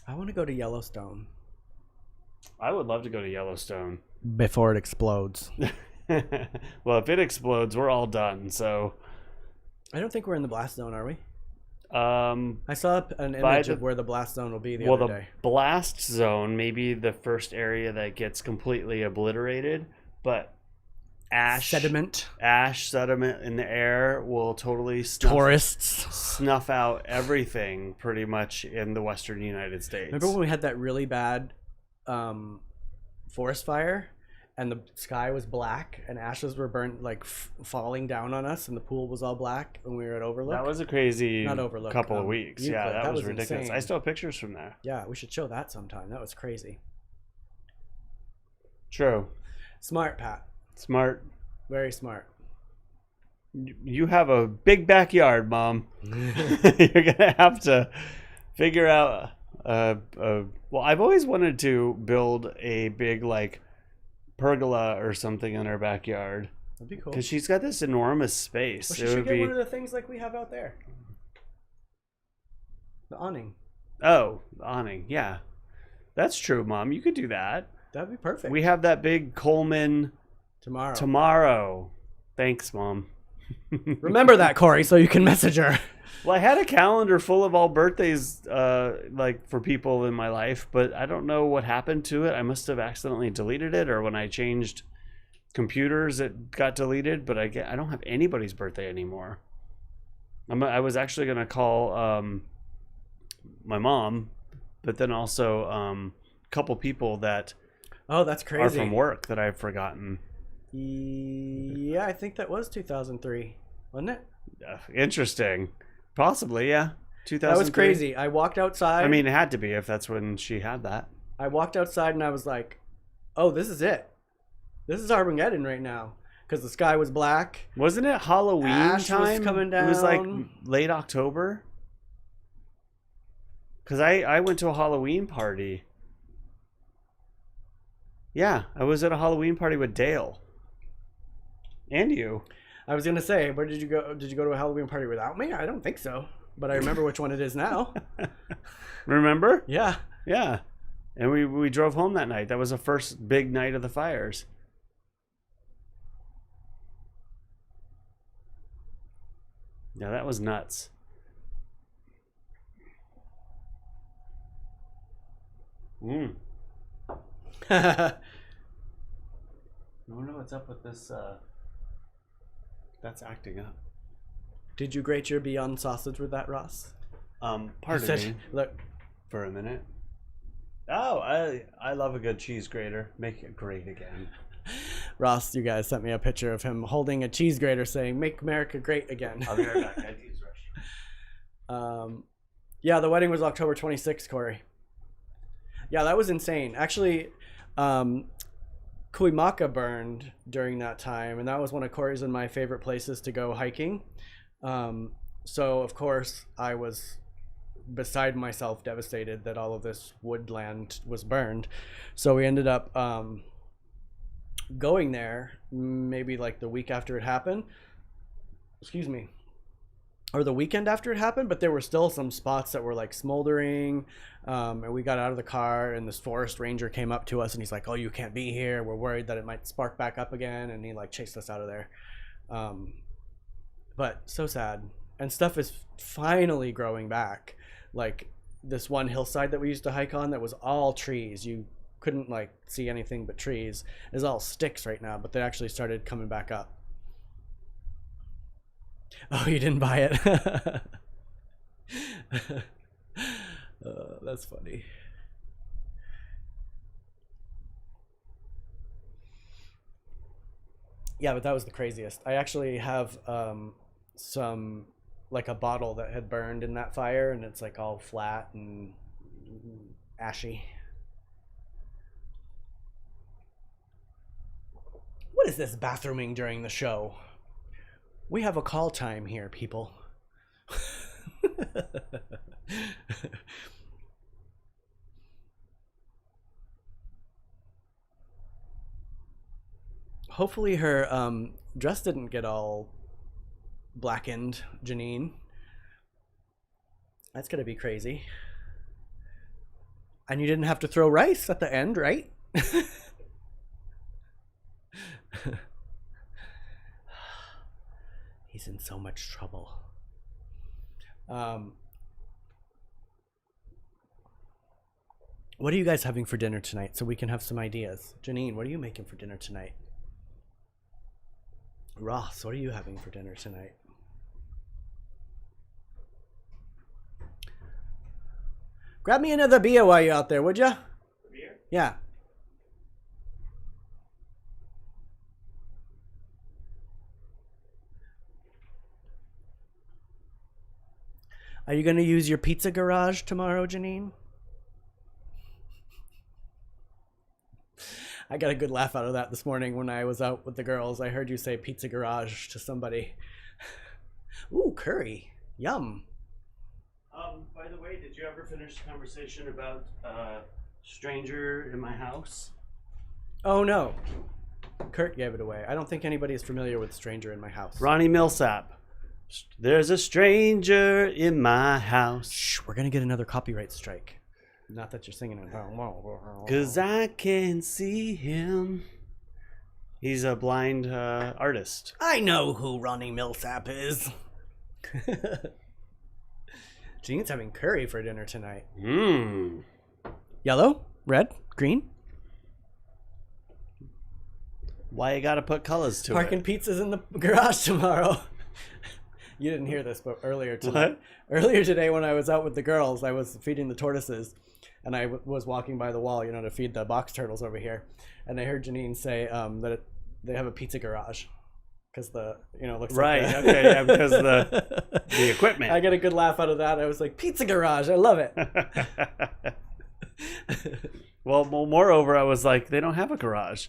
I want to go to Yellowstone. I would love to go to Yellowstone. Before it explodes. Well, if it explodes, we're all done. So I don't think we're in the blast zone, are we? I saw an image of where the blast zone will be the other day. The blast zone may be the first area that gets completely obliterated, but sediment in the air will totally snuff out everything pretty much in the western United States. Remember when we had that really bad forest fire and the sky was black and ashes were burnt, like falling down on us, and the pool was all black when we were at Overlook? That was a crazy couple of weeks. Euclid. Yeah, that was ridiculous. Insane. I still have pictures from there. Yeah, we should show that sometime. That was crazy. True. Smart, Pat. Smart. Very smart. You have a big backyard, Mom. You're gonna have to figure out. Well, I've always wanted to build a big like pergola or something in our backyard. That'd be cool. Because she's got this enormous space. Well, she should get one of the things like we have out there. The awning. Oh, the awning. Yeah, that's true, Mom. You could do that. That'd be perfect. We have that big Coleman tomorrow. Thanks, Mom. Remember that, Cory, so you can message her. Well, I had a calendar full of all birthdays, like for people in my life, but I don't know what happened to it. I must have accidentally deleted it, or when I changed computers, it got deleted. But I don't have anybody's birthday anymore. I was actually gonna call my mom, but then also a couple people that that's crazy are from work that I've forgotten. Yeah, I think that was 2003, wasn't it? Interesting. Possibly, yeah. 2003. That was crazy. I walked outside. I mean, it had to be if that's when she had that. I walked outside and I was like, oh, this is it. This is Armageddon right now. Because the sky was black. Wasn't it Halloween Ash time? was coming down. It was like late October. Because I went to a Halloween party. Yeah, I was at a Halloween party with Dale. And you. I was gonna say, where did you go? Did you go to a Halloween party without me? I don't think so, but I remember which one it is now. Remember? Yeah. Yeah. And we drove home that night. That was the first big night of the fires. Yeah, that was nuts. I wonder what's up with this. That's acting up. Did you grate your Beyond sausage with that, Ross? Pardon me. Look, for a minute. Oh, I love a good cheese grater. Make it great again. Ross, you guys sent me a picture of him holding a cheese grater saying, "Make America Great Again." I'll be right back. I use restroom. Yeah, the wedding was October 26th, Cory. Yeah, that was insane. Actually, Kuimaka burned during that time, and that was one of Cory's and my favorite places to go hiking. So, of course, I was beside myself, devastated that all of this woodland was burned. So we ended up going there maybe like the week after it happened. Excuse me. Or the weekend after it happened, but there were still some spots that were like smoldering. And we got out of the car, and this forest ranger came up to us, and he's like, "Oh, you can't be here. We're worried that it might spark back up again." And he like chased us out of there. But so sad. And stuff is finally growing back. Like this one hillside that we used to hike on that was all trees. You couldn't like see anything but trees. It's all sticks right now, but they actually started coming back up. Oh, you didn't buy it? That's funny. Yeah, but that was the craziest. I actually have some, like a bottle that had burned in that fire, and it's like all flat and ashy. What is this bathrooming during the show? We have a call time here, people. Hopefully her dress didn't get all blackened, Janine. That's gonna be crazy. And you didn't have to throw rice at the end, right? He's in so much trouble. What are you guys having for dinner tonight so we can have some ideas? Janine, what are you making for dinner tonight? Ross, what are you having for dinner tonight? Grab me another beer while you're out there, would ya? Beer? Yeah. Are you going to use your pizza garage tomorrow, Janine? I got a good laugh out of that this morning when I was out with the girls. I heard you say pizza garage to somebody. Ooh, curry. Yum. By the way, did you ever finish the conversation about stranger in my house? Oh, no. Kurt gave it away. I don't think anybody is familiar with Stranger in My House. Ronnie Millsap. There's a stranger in my house. Shh, we're going to get another copyright strike. Not that you're singing it. 'Cause I can see him. He's a blind artist. I know who Ronnie Millsap is. Jean's having curry for dinner tonight. Yellow? Red? Green? Why you gotta put colors to Parking it? pizzas in the garage tomorrow. You didn't hear this, but earlier today. What? Earlier today when I was out with the girls, I was feeding the tortoises, and I was walking by the wall, to feed the box turtles over here, and I heard Janine say that they have a pizza garage. Because looks right, like okay, yeah, because the equipment. I got a good laugh out of that. I was like, pizza garage, I love it. Well, moreover, I was like, they don't have a garage.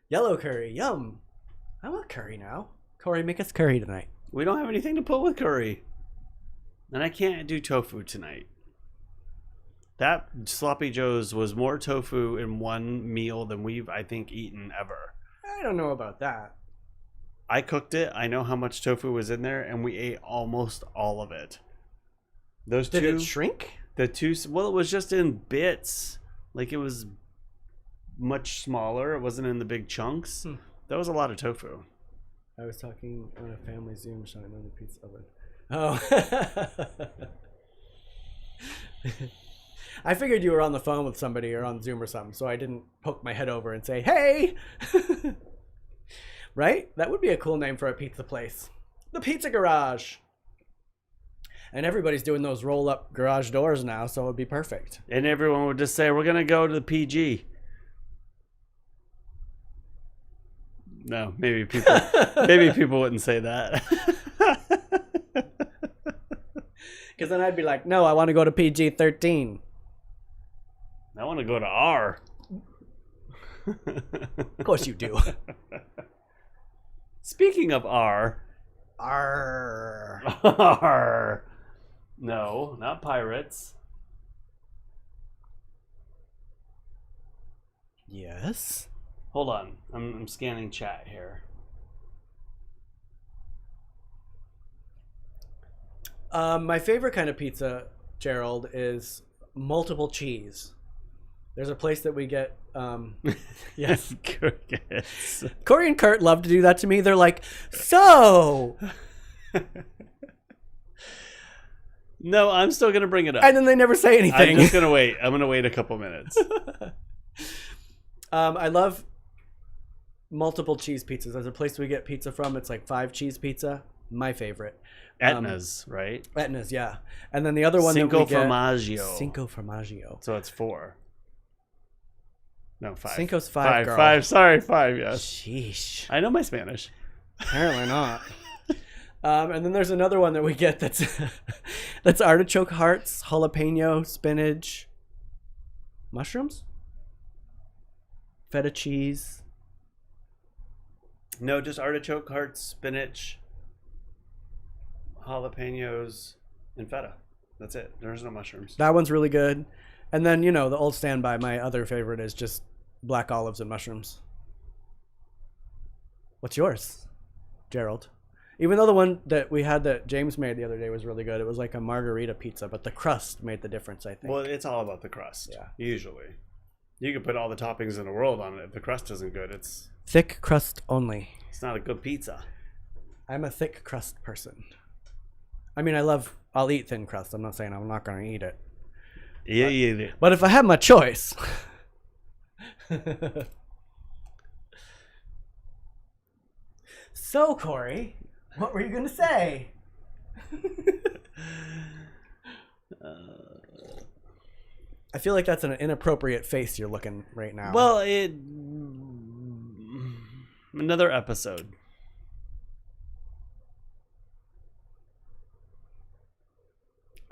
Yellow curry, yum. I want curry now. Cory, make us curry tonight. We don't have anything to put with curry. And I can't do tofu tonight. That Sloppy Joe's was more tofu in one meal than we've, I think, eaten ever. I don't know about that. I cooked it. I know how much tofu was in there, and we ate almost all of it. Those Did two, it shrink? the two, well, it was just in bits. Like, it was much smaller. It wasn't in the big chunks. That was a lot of tofu. I was talking on a family Zoom showing on the pizza oven. Oh. I figured you were on the phone with somebody or on Zoom or something, so I didn't poke my head over and say, hey! Right? That would be a cool name for a pizza place. The Pizza Garage. And everybody's doing those roll-up garage doors now, so it would be perfect. And everyone would just say, we're going to go to the PG. No, maybe people wouldn't say that. Because then I'd be like, no, I want to go to PG-13. I want to go to R. Of course you do. Speaking of R. R. R. No, not pirates. Yes. Hold on. I'm scanning chat here. My favorite kind of pizza, Gerald, is multiple cheese. There's a place that we get. Yes, Crickets. Cory and Kurt love to do that to me. They're like, so. No, I'm still gonna bring it up. And then they never say anything. I'm just gonna wait. I'm gonna wait a couple minutes. I love multiple cheese pizzas. There's a place we get pizza from. It's like 5 cheese pizza. My favorite. Etna's, right? Etna's, yeah. And then the other one Cinco that we get, Formaggio. Cinco Formaggio. So it's 4. No, 5. Cinco's 5, girl. 5. Sorry, 5. Yes. Sheesh. I know my Spanish. Apparently not. And then there's another one that we get that's that's artichoke hearts, jalapeno, spinach, mushrooms, feta cheese. No, just artichoke hearts, spinach, jalapenos, and feta. That's it. There's no mushrooms. That one's really good. And then, the old standby, my other favorite is just black olives and mushrooms. What's yours, Gerald? Even though the one that we had that James made the other day was really good, it was like a margarita pizza, but the crust made the difference, I think. Well, it's all about the crust. Yeah. Usually. You can put all the toppings in the world on it. If the crust isn't good, it's thick crust only. not a good pizza. I'm a thick crust person. I mean, I'll eat thin crust. I'm not saying I'm not going to eat it. Yeah, you eat it. But if I have my choice. So, Cory, what were you going to say? I feel like that's an inappropriate face you're looking right now. Well, another episode.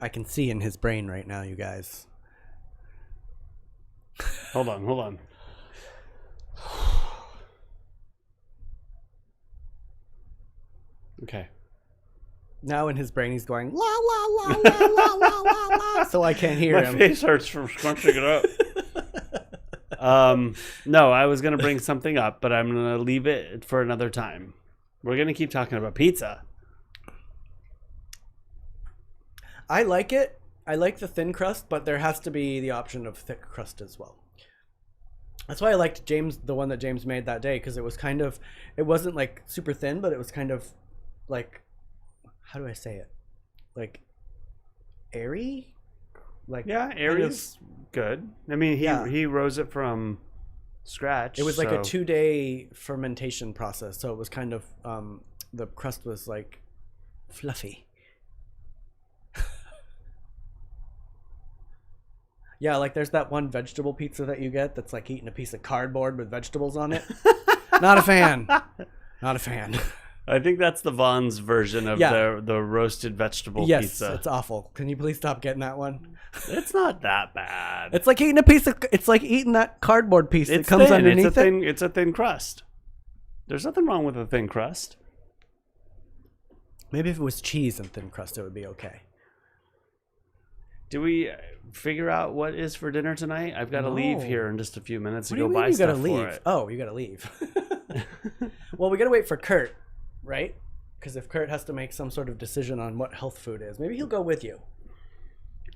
I can see in his brain right now, you guys. Hold on. Okay. Now in his brain he's going, la, la, la, la, la, la, la, la, so I can't hear him. My face hurts from scrunching it up. No, I was going to bring something up, but I'm going to leave it for another time. We're going to keep talking about pizza. I like it. I like the thin crust, but there has to be the option of thick crust as well. That's why I liked the one that James made that day, because it was it wasn't like super thin, but it was kind of like, how do I say it? Like airy? Like, yeah, airy is good. I mean, he rose it from scratch. It was like a 2-day fermentation process, so it was kind of the crust was like fluffy. Yeah, like there's that one vegetable pizza that you get that's like eating a piece of cardboard with vegetables on it. Not a fan. Not a fan. I think that's the Vaughn's version of the roasted vegetable pizza. Yes, it's awful. Can you please stop getting that one? It's not that bad. It's like eating it's like eating that cardboard piece that comes underneath it. It's a thin crust. There's nothing wrong with a thin crust. Maybe if it was cheese and thin crust, it would be okay. Do we figure out what is for dinner tonight? I've got to leave here in just a few minutes to go buy stuff for it. Oh, you got to leave. Well, we got to wait for Kurt, right? Because if Kurt has to make some sort of decision on what health food is, maybe he'll go with you.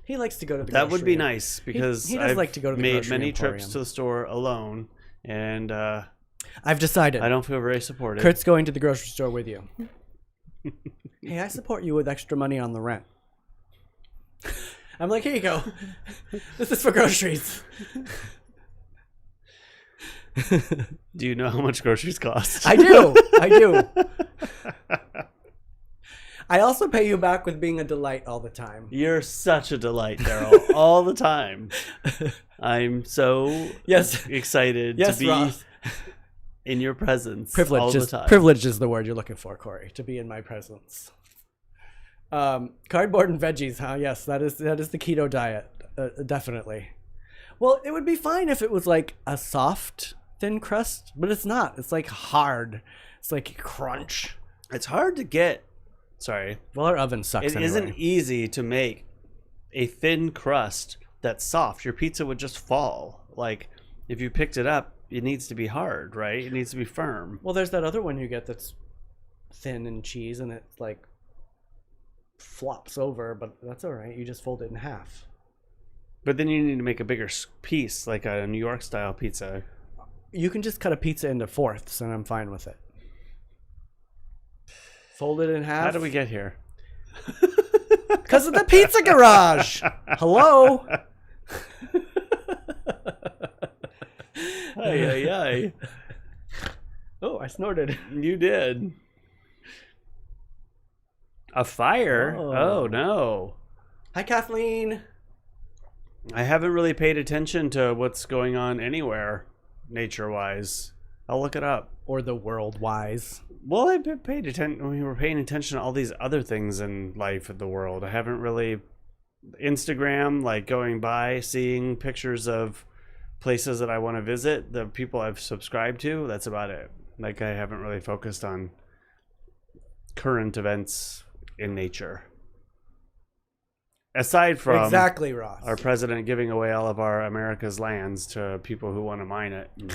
He likes to go to the grocery. That would be nice, because he does like to go to the made grocery many emporium. trips to the store alone, and I've decided. I don't feel very supported. Kurt's going to the grocery store with you. Hey, I support you with extra money on the rent. I'm like, here you go. This is for groceries. Do you know how much groceries cost? I do. I do. I also pay you back with being a delight all the time. You're such a delight, Derrol. All the time. I'm so excited to be Ross. in your presence all the time. Privilege is the word you're looking for, Cory, to be in my presence. Cardboard and veggies, huh? Yes, that is the keto diet, definitely. Well, it would be fine if it was like a soft, thin crust, but it's not. It's like hard. It's like crunch. It's hard to get. Sorry. Well, our oven sucks. It isn't easy to make a thin crust that's soft. Your pizza would just fall. Like, if you picked it up, it needs to be hard, right? It needs to be firm. Well, there's that other one you get that's thin and cheese, and it's like flops over, but that's all right. You just fold it in half. But then you need to make a bigger piece, like a New York style pizza. You can just cut a pizza into fourths, and I'm fine with it. Fold it in half. How do we get here? Because of the pizza garage. Hello. Ay, ay, ay. Oh, I snorted. You did. A fire? Oh, no. Hi, Kathleen. I haven't really paid attention to what's going on anywhere, nature-wise. I'll look it up. Or the world-wise. Well, I've been paid attention. We were paying attention to all these other things in life of the world. I haven't really Instagram, like going by, seeing pictures of places that I want to visit, the people I've subscribed to. That's about it. Like, I haven't really focused on current events in nature. Aside from exactly, Ross, our president giving away all of our America's lands to people who want to mine it and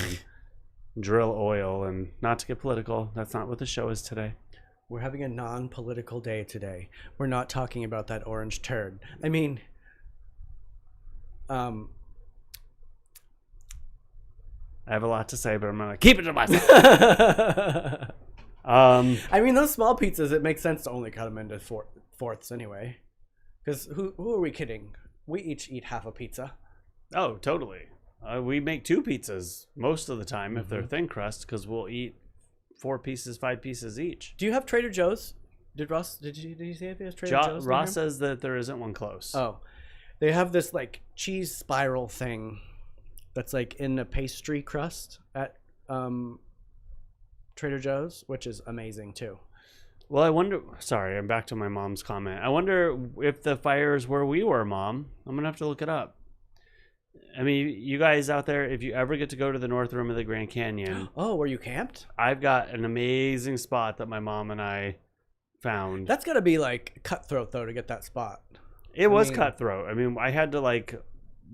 drill oil, and not to get political, that's not what the show is today. We're having a non-political day today. We're not talking about that orange turd. I mean, I have a lot to say, but I'm gonna keep it to myself. I mean, those small pizzas, it makes sense to only cut them into fourths anyway. Because who are we kidding? We each eat half a pizza. Oh, totally. We make 2 pizzas most of the time if they're thin crust, because we'll eat 4 pieces, 5 pieces each. Do you have Trader Joe's? Did you say if he has Trader Joe's? Ross says that there isn't one close. Oh, they have this like cheese spiral thing that's like in a pastry crust at Trader Joe's, which is amazing too. Well, I wonder. Sorry, I'm back to my mom's comment. I wonder if the fire is where we were, Mom. I'm gonna have to look it up. I mean, you guys out there, if you ever get to go to the North Rim of the Grand Canyon. Oh, were you camped? I've got an amazing spot that my mom and I found. That's got to be like cutthroat, though, to get that spot. It was cutthroat. I mean, I had to like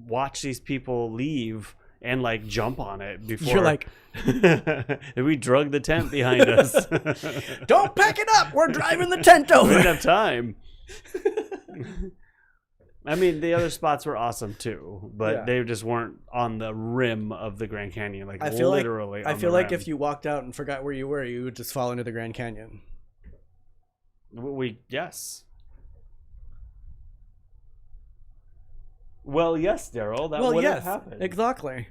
watch these people leave and like jump on it before. You're like, and we drug the tent behind us. Don't pack it up. We're driving the tent over. We didn't have time. I mean, the other spots were awesome too, but they just weren't on the rim of the Grand Canyon. Like, literally. I feel like if you walked out and forgot where you were, you would just fall into the Grand Canyon. Yes. Well, yes, Derrol. That would have happened. Exactly.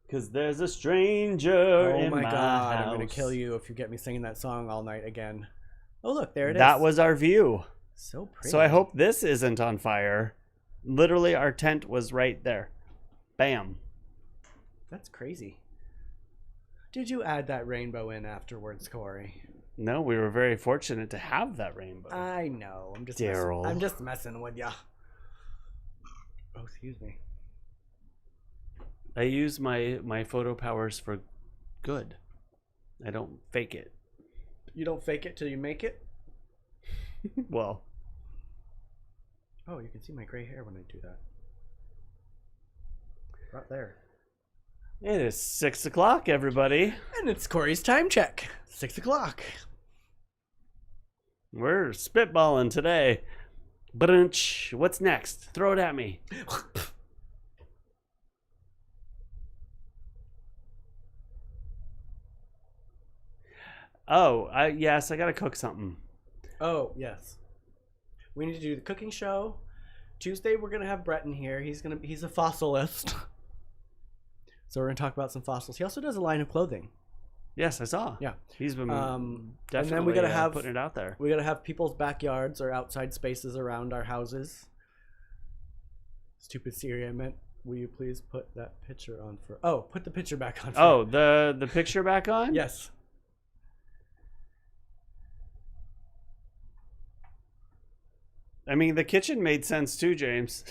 Because there's a stranger in my God, house. I'm going to kill you if you get me singing that song all night again. Oh, look, there it is. That was our view. So pretty. So I hope this isn't on fire. Literally, our tent was right there. Bam. That's crazy. Did you add that rainbow in afterwards, Cory? No, we were very fortunate to have that rainbow. I know. I'm just Derrol. I'm just messing with ya. Oh, excuse me. I use my photo powers for good. I don't fake it. You don't fake it till you make it? Well. Oh, you can see my gray hair when I do that. Right there. It is 6 o'clock, everybody. And it's Cory's time check. 6 o'clock. We're spitballing today. Brunch. What's next? Throw it at me. Oh, yes, I gotta cook something. Oh, yes. We need to do the cooking show. Tuesday we're gonna have Brett in here. He's a fossilist. So we're gonna talk about some fossils. He also does a line of clothing. Yes, I saw. Yeah. He's been And definitely then we gotta have putting it out there. We gotta have people's backyards or outside spaces around our houses. Stupid Siri, I meant, will you please put that picture on for? Oh, put the picture back on. Oh, the picture back on? Yes. I mean, the kitchen made sense too, James.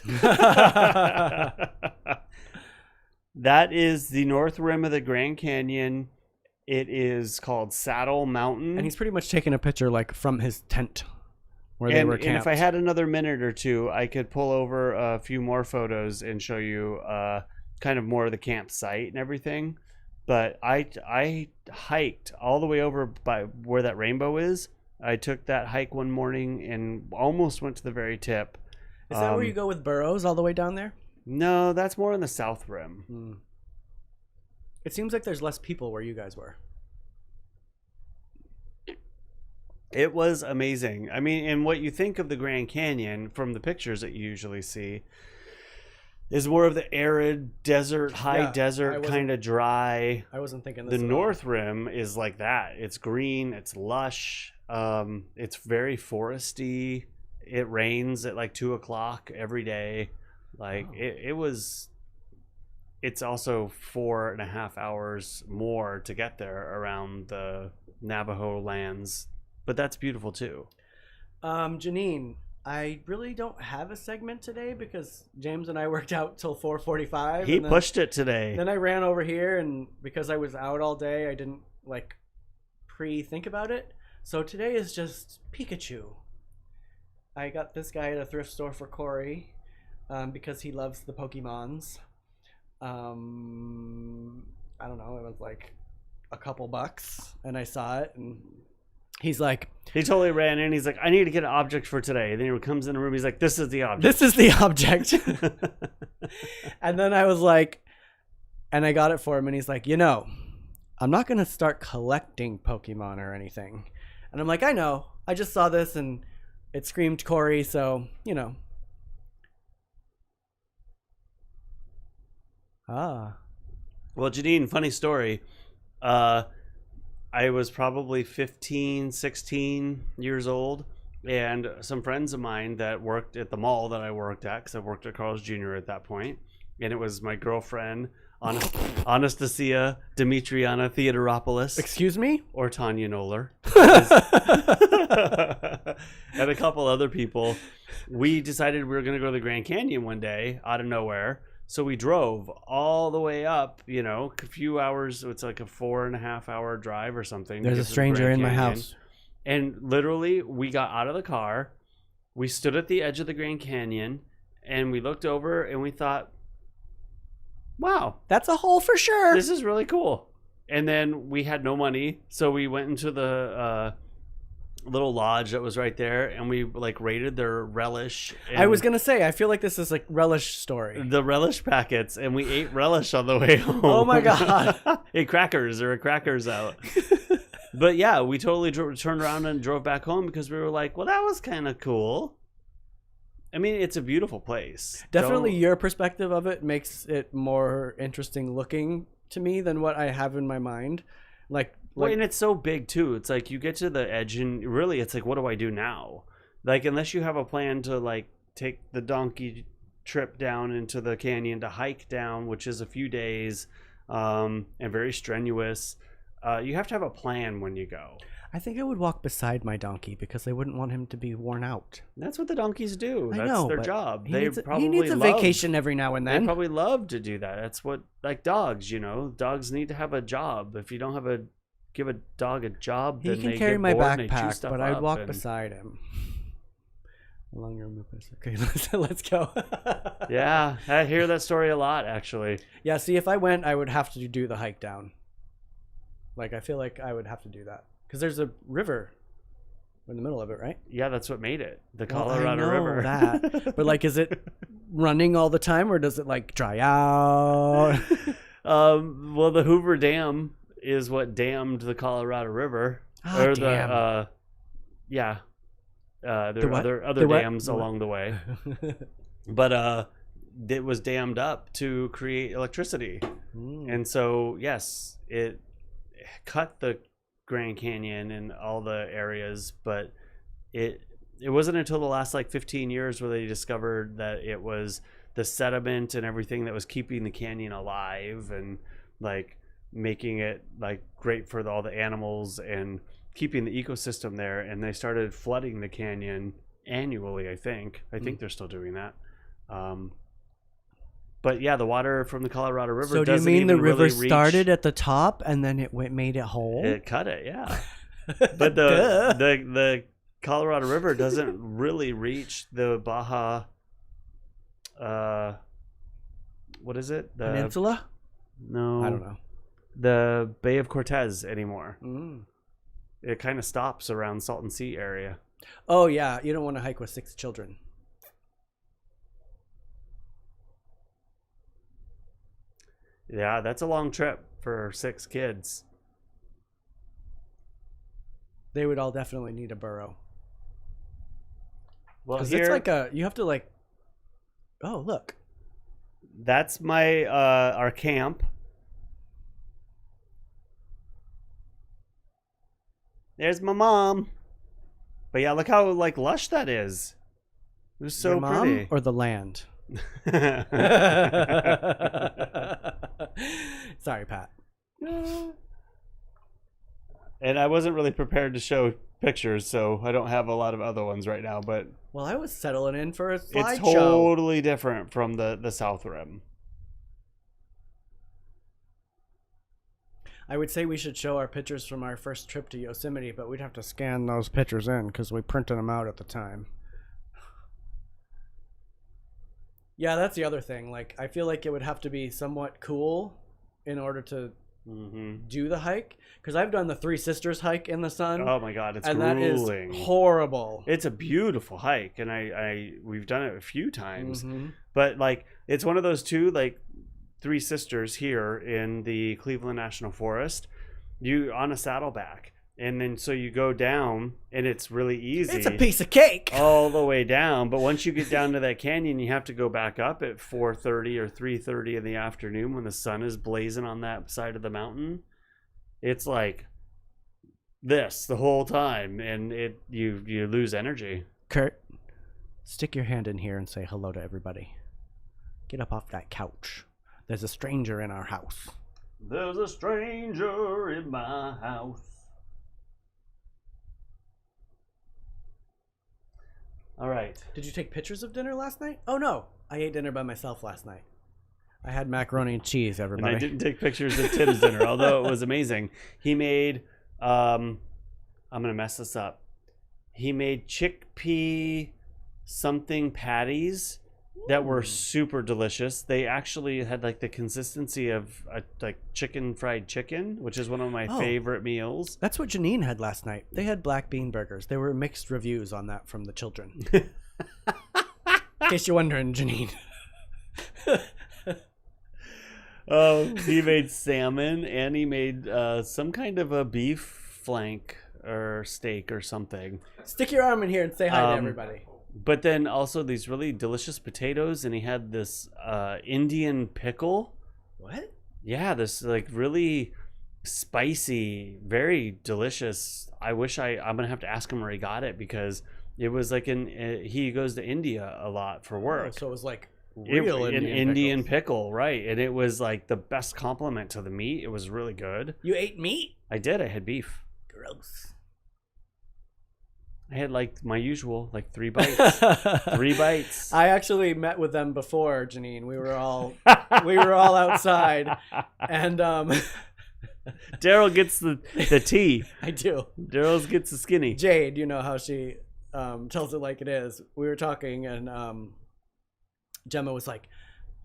That is the north rim of the Grand Canyon. It is called Saddle Mountain. And he's pretty much taking a picture like from his tent where they were camped. And if I had another minute or two, I could pull over a few more photos and show you kind of more of the campsite and everything. But I hiked all the way over by where that rainbow is. I took that hike one morning and almost went to the very tip. Is that where you go with burros all the way down there? No, that's more on the south rim. It seems like there's less people where you guys were. It was amazing. I mean, and what you think of the Grand Canyon from the pictures that you usually see is more of the arid desert, high desert, kind of dry. I wasn't thinking this. The north rim is like that. It's green, it's lush, it's very foresty. It rains at like 2:00 every day. Like it's also 4.5 hours more to get there around the Navajo lands, but that's beautiful too. Janine, I really don't have a segment today because James and I worked out till 4:45. He pushed it today. Then I ran over here, and because I was out all day, I didn't like pre-think about it. So today is just Pikachu. I got this guy at a thrift store for Cory because he loves the Pokemons. I don't know, it was like a couple bucks, and I saw it, and he's like, he totally ran in. He's like, I need to get an object for today. And then he comes in the room. He's like, this is the object. This is the object. And then I was like, and I got it for him, and he's like, I'm not going to start collecting Pokemon or anything. And I'm like, I know. I just saw this, and it screamed Cory, so, Well, Janine, funny story. I was probably 15, 16 years old, and some friends of mine that worked at the mall that I worked at, because I worked at Carl's Jr. at that point, and it was my girlfriend, Anastasia Dimitriana Theodoropoulos. Excuse me? Or Tanya Noller. And a couple other people. We decided we were going to go to the Grand Canyon one day out of nowhere. So we drove all the way up, a few hours. It's like a 4.5 hour drive or something. There's a stranger in my house. And literally, we got out of the car. We stood at the edge of the Grand Canyon, and we looked over, and we thought, wow. That's a hole for sure. This is really cool. And then we had no money, so we went into the little lodge that was right there, and we raided their relish. I was gonna say, I feel like this is like relish story. The relish packets, and we ate relish on the way home. Oh my god! Ate crackers. There were crackers out. But yeah, we totally turned around and drove back home because we were like, well, that was kind of cool. I mean, it's a beautiful place. Definitely your perspective of it makes it more interesting looking to me than what I have in my mind. Well, and it's so big too. It's like you get to the edge, and really, it's like, what do I do now? Unless you have a plan to take the donkey trip down into the canyon to hike down, which is a few days, and very strenuous. You have to have a plan when you go. I think I would walk beside my donkey because I wouldn't want him to be worn out. That's what the donkeys do. That's their job. He needs a vacation every now and then. They probably love to do that. That's what, dogs, Dogs need to have a job. If you don't give a dog a job, he can carry my backpack, but I'd walk beside him. Okay, let's go. Yeah, I hear that story a lot, actually. Yeah, see, if I went, I would have to do the hike down. I feel like I would have to do that. Because there's a river in the middle of it, right? Yeah, that's what made it. The Colorado River. That. But is it running all the time, or does it dry out? Well, the Hoover Dam is what dammed the Colorado River. Ah, or damn. yeah, there The are what? other The what? dams The what? along the way, but it was dammed up to create electricity, and so yes, it cut the Grand Canyon and all the areas, but it wasn't until the last like 15 years where they discovered that it was the sediment and everything that was keeping the canyon alive and like making it like great for all the animals and keeping the ecosystem there, and they started flooding the canyon annually. I think they're still doing that. But yeah, the water from the Colorado River. So do you doesn't mean the even river really reach, started at the top and then it made it whole? it cut it, yeah. But the Colorado River doesn't really reach the Baja. What is it? The Peninsula? No, I don't know. The Bay of Cortez anymore. Mm. It kind of stops around Salton Sea area. Oh yeah, you don't want to hike with 6 children. Yeah, that's a long trip for 6 kids. They would all definitely need a burro. Well, Because here, it's like you have to like. Oh look. that's my our camp. There's my mom. But yeah, look how like lush that is. It was so Your mom pretty. or the land? Sorry, Pat. And I wasn't really prepared to show pictures, so I don't have a lot of other ones right now, but Well, I was settling in for a slideshow. it's totally different from the South Rim. I would say we should show our pictures from our first trip to Yosemite, but we'd have to scan those pictures in because we printed them out at the time. Yeah, that's the other thing. Like, I feel like it would have to be somewhat cool in order to do the hike. Because I've done the Three Sisters hike in the sun. Oh my God, it's and grueling. that is horrible. It's a beautiful hike, and we've done it a few times. Mm-hmm. But like, it's one of those two like Three Sisters here in the Cleveland National Forest. You on a saddleback, and then so you go down, and it's really easy. It's a piece of cake. All the way down, but once you get down to that canyon, you have to go back up at 4:30 or 3:30 in the afternoon when the sun is blazing on that side of the mountain. It's like this the whole time, and you lose energy. Kurt, stick your hand in here and say hello to everybody. Get up off that couch. There's a stranger in our house. There's a stranger in my house. All right. Did you take pictures of dinner last night? Oh no, I ate dinner by myself last night. I had macaroni and cheese, everybody. And I didn't take pictures of Tim's dinner, although it was amazing. He made, I'm going to mess this up. He made chickpea something patties that were super delicious. They actually had like the consistency of like fried chicken, which is one of my favorite meals. That's what Janine had last night. They had black bean burgers. There were mixed reviews on that from the children. In case you're wondering, Janine. Oh, he made salmon, and he made some kind of a beef flank or steak or something. Stick your arm in here and say hi to everybody. But then also these really delicious potatoes, and he had this Indian pickle. What? Yeah, this like really spicy, very delicious. I'm gonna have to ask him where he got it, because it was like he goes to India a lot for work. Oh, so it was like an Indian pickle, right? And it was like the best compliment to the meat. It was really good. You ate meat? I did. I had beef. Gross. I had like my usual, like 3 bites. 3 bites. I actually met with them before, Janine. We were all outside, and Derrol gets the tea. I do. Derrol gets the skinny. Jade, you know how she tells it like it is. We were talking, and Gemma was like,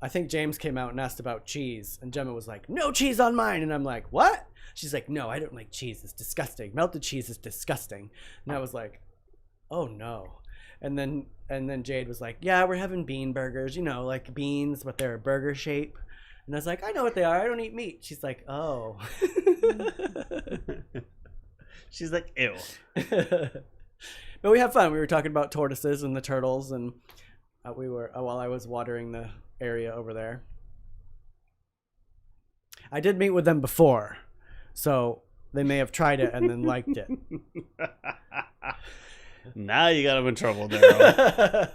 I think James came out and asked about cheese, and Gemma was like, no cheese on mine, and I'm like, what? She's like, no, I don't like cheese. It's disgusting. Melted cheese is disgusting. And I was like, oh no. And then Jade was like, yeah, we're having bean burgers, you know, like beans, but they're a burger shape. And I was like, I know what they are. I don't eat meat. She's like, oh. She's like, ew. But we have fun. We were talking about tortoises and the turtles, and we were while I was watering the area over there. I did meet with them before, so they may have tried it and then liked it. Now you got him in trouble, Derrol.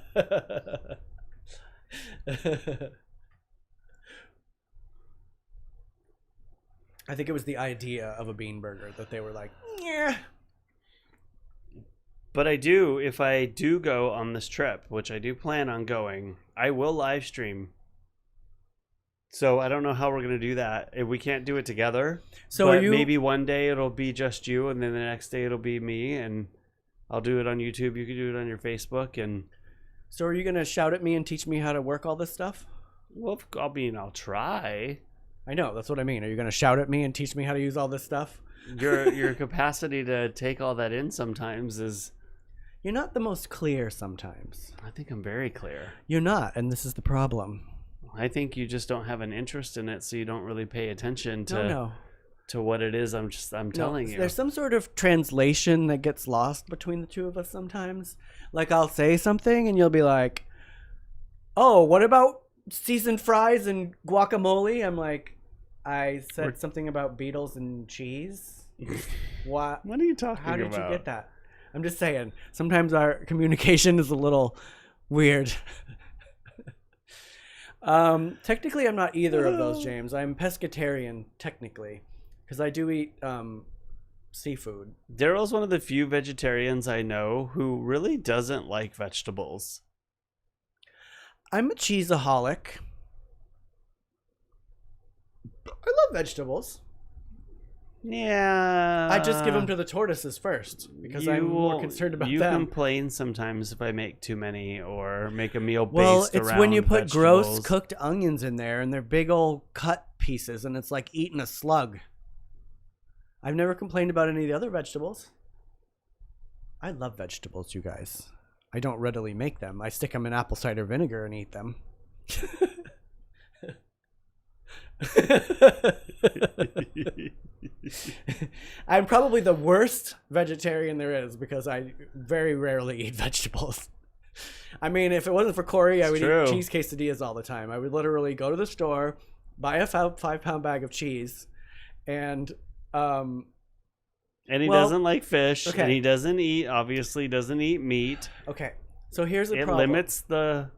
I think it was the idea of a bean burger that they were like, yeah. But I do, if I do go on this trip, which I do plan on going, I will live stream. So I don't know how we're going to do that. If we can't do it together. So but maybe one day it'll be just you, and then the next day it'll be me, and I'll do it on YouTube. You can do it on your Facebook. And so are you going to shout at me and teach me how to work all this stuff? Well, I'll try. I know, that's what I mean. Are you going to shout at me and teach me how to use all this stuff? Your capacity to take all that in sometimes is... You're not the most clear sometimes. I think I'm very clear. You're not, and this is the problem. I think you just don't have an interest in it, so you don't really pay attention to what it is I'm telling you. There's some sort of translation that gets lost between the two of us sometimes. Like I'll say something and you'll be like, "Oh, what about seasoned fries and guacamole?" I'm like, "I said something about beetles and cheese." What are you talking about? How did you get that? I'm just saying. Sometimes our communication is a little weird. Technically, I'm not either of those, James. I'm pescatarian, technically, because I do eat seafood. Derrol's one of the few vegetarians I know who really doesn't like vegetables. I'm a cheeseaholic. I love vegetables. Yeah. I just give them to the tortoises first because I'm more concerned about them. You complain sometimes if I make too many or make a meal based around it's when you put vegetables. Gross cooked onions in there and they're big old cut pieces and it's like eating a slug. I've never complained about any of the other vegetables. I love vegetables, you guys. I don't readily make them. I stick them in apple cider vinegar and eat them. I'm probably the worst vegetarian there is because I very rarely eat vegetables. I mean, if it wasn't for Cory, I would eat cheese quesadillas all the time. I would literally go to the store, buy a 5-pound bag of cheese, and he doesn't like fish, and he obviously doesn't eat meat. Okay, so here's the problem. It limits the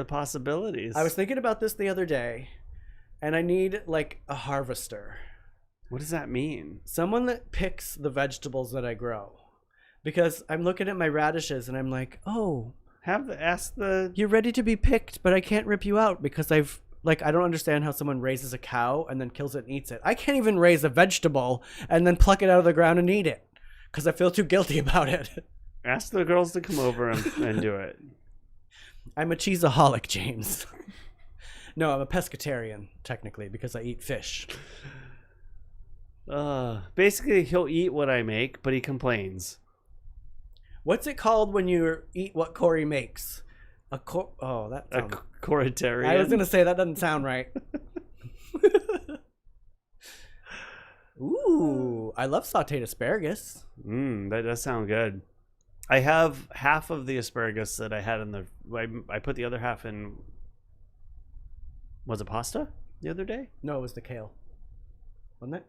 possibilities. I was thinking about this the other day, and I need like a harvester. What does that mean? Someone that picks the vegetables that I grow. Because I'm looking at my radishes and I'm like, oh, you're ready to be picked, but I can't rip you out because I don't understand how someone raises a cow and then kills it and eats it. I can't even raise a vegetable and then pluck it out of the ground and eat it because I feel too guilty about it. Ask the girls to come over and do it. I'm a cheeseaholic, James. No, I'm a pescatarian, technically, because I eat fish. Basically, he'll eat what I make, but he complains. What's it called when you eat what Cory makes? A Coritarian. I was gonna say that doesn't sound right. Ooh, I love sautéed asparagus. That does sound good. I have half of the asparagus that I had I put the other half in. Was it pasta the other day? No, it was the kale. Wasn't it?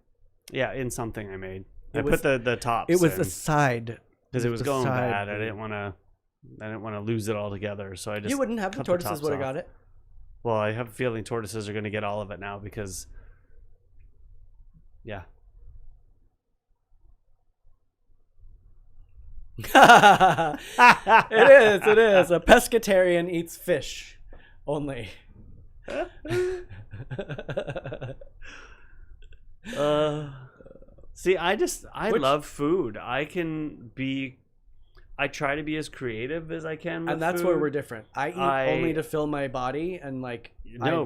Yeah, in something I made. I put the tops. It was the side because it was going bad. I didn't want to lose it all together, so I just. You wouldn't have the tortoises would have got it. Well, I have a feeling tortoises are going to get all of it now because. Yeah. It is. A pescatarian eats fish only. See, I love food. I try to be as creative as I can with and that's food. Where we're different. I eat only to fill my body and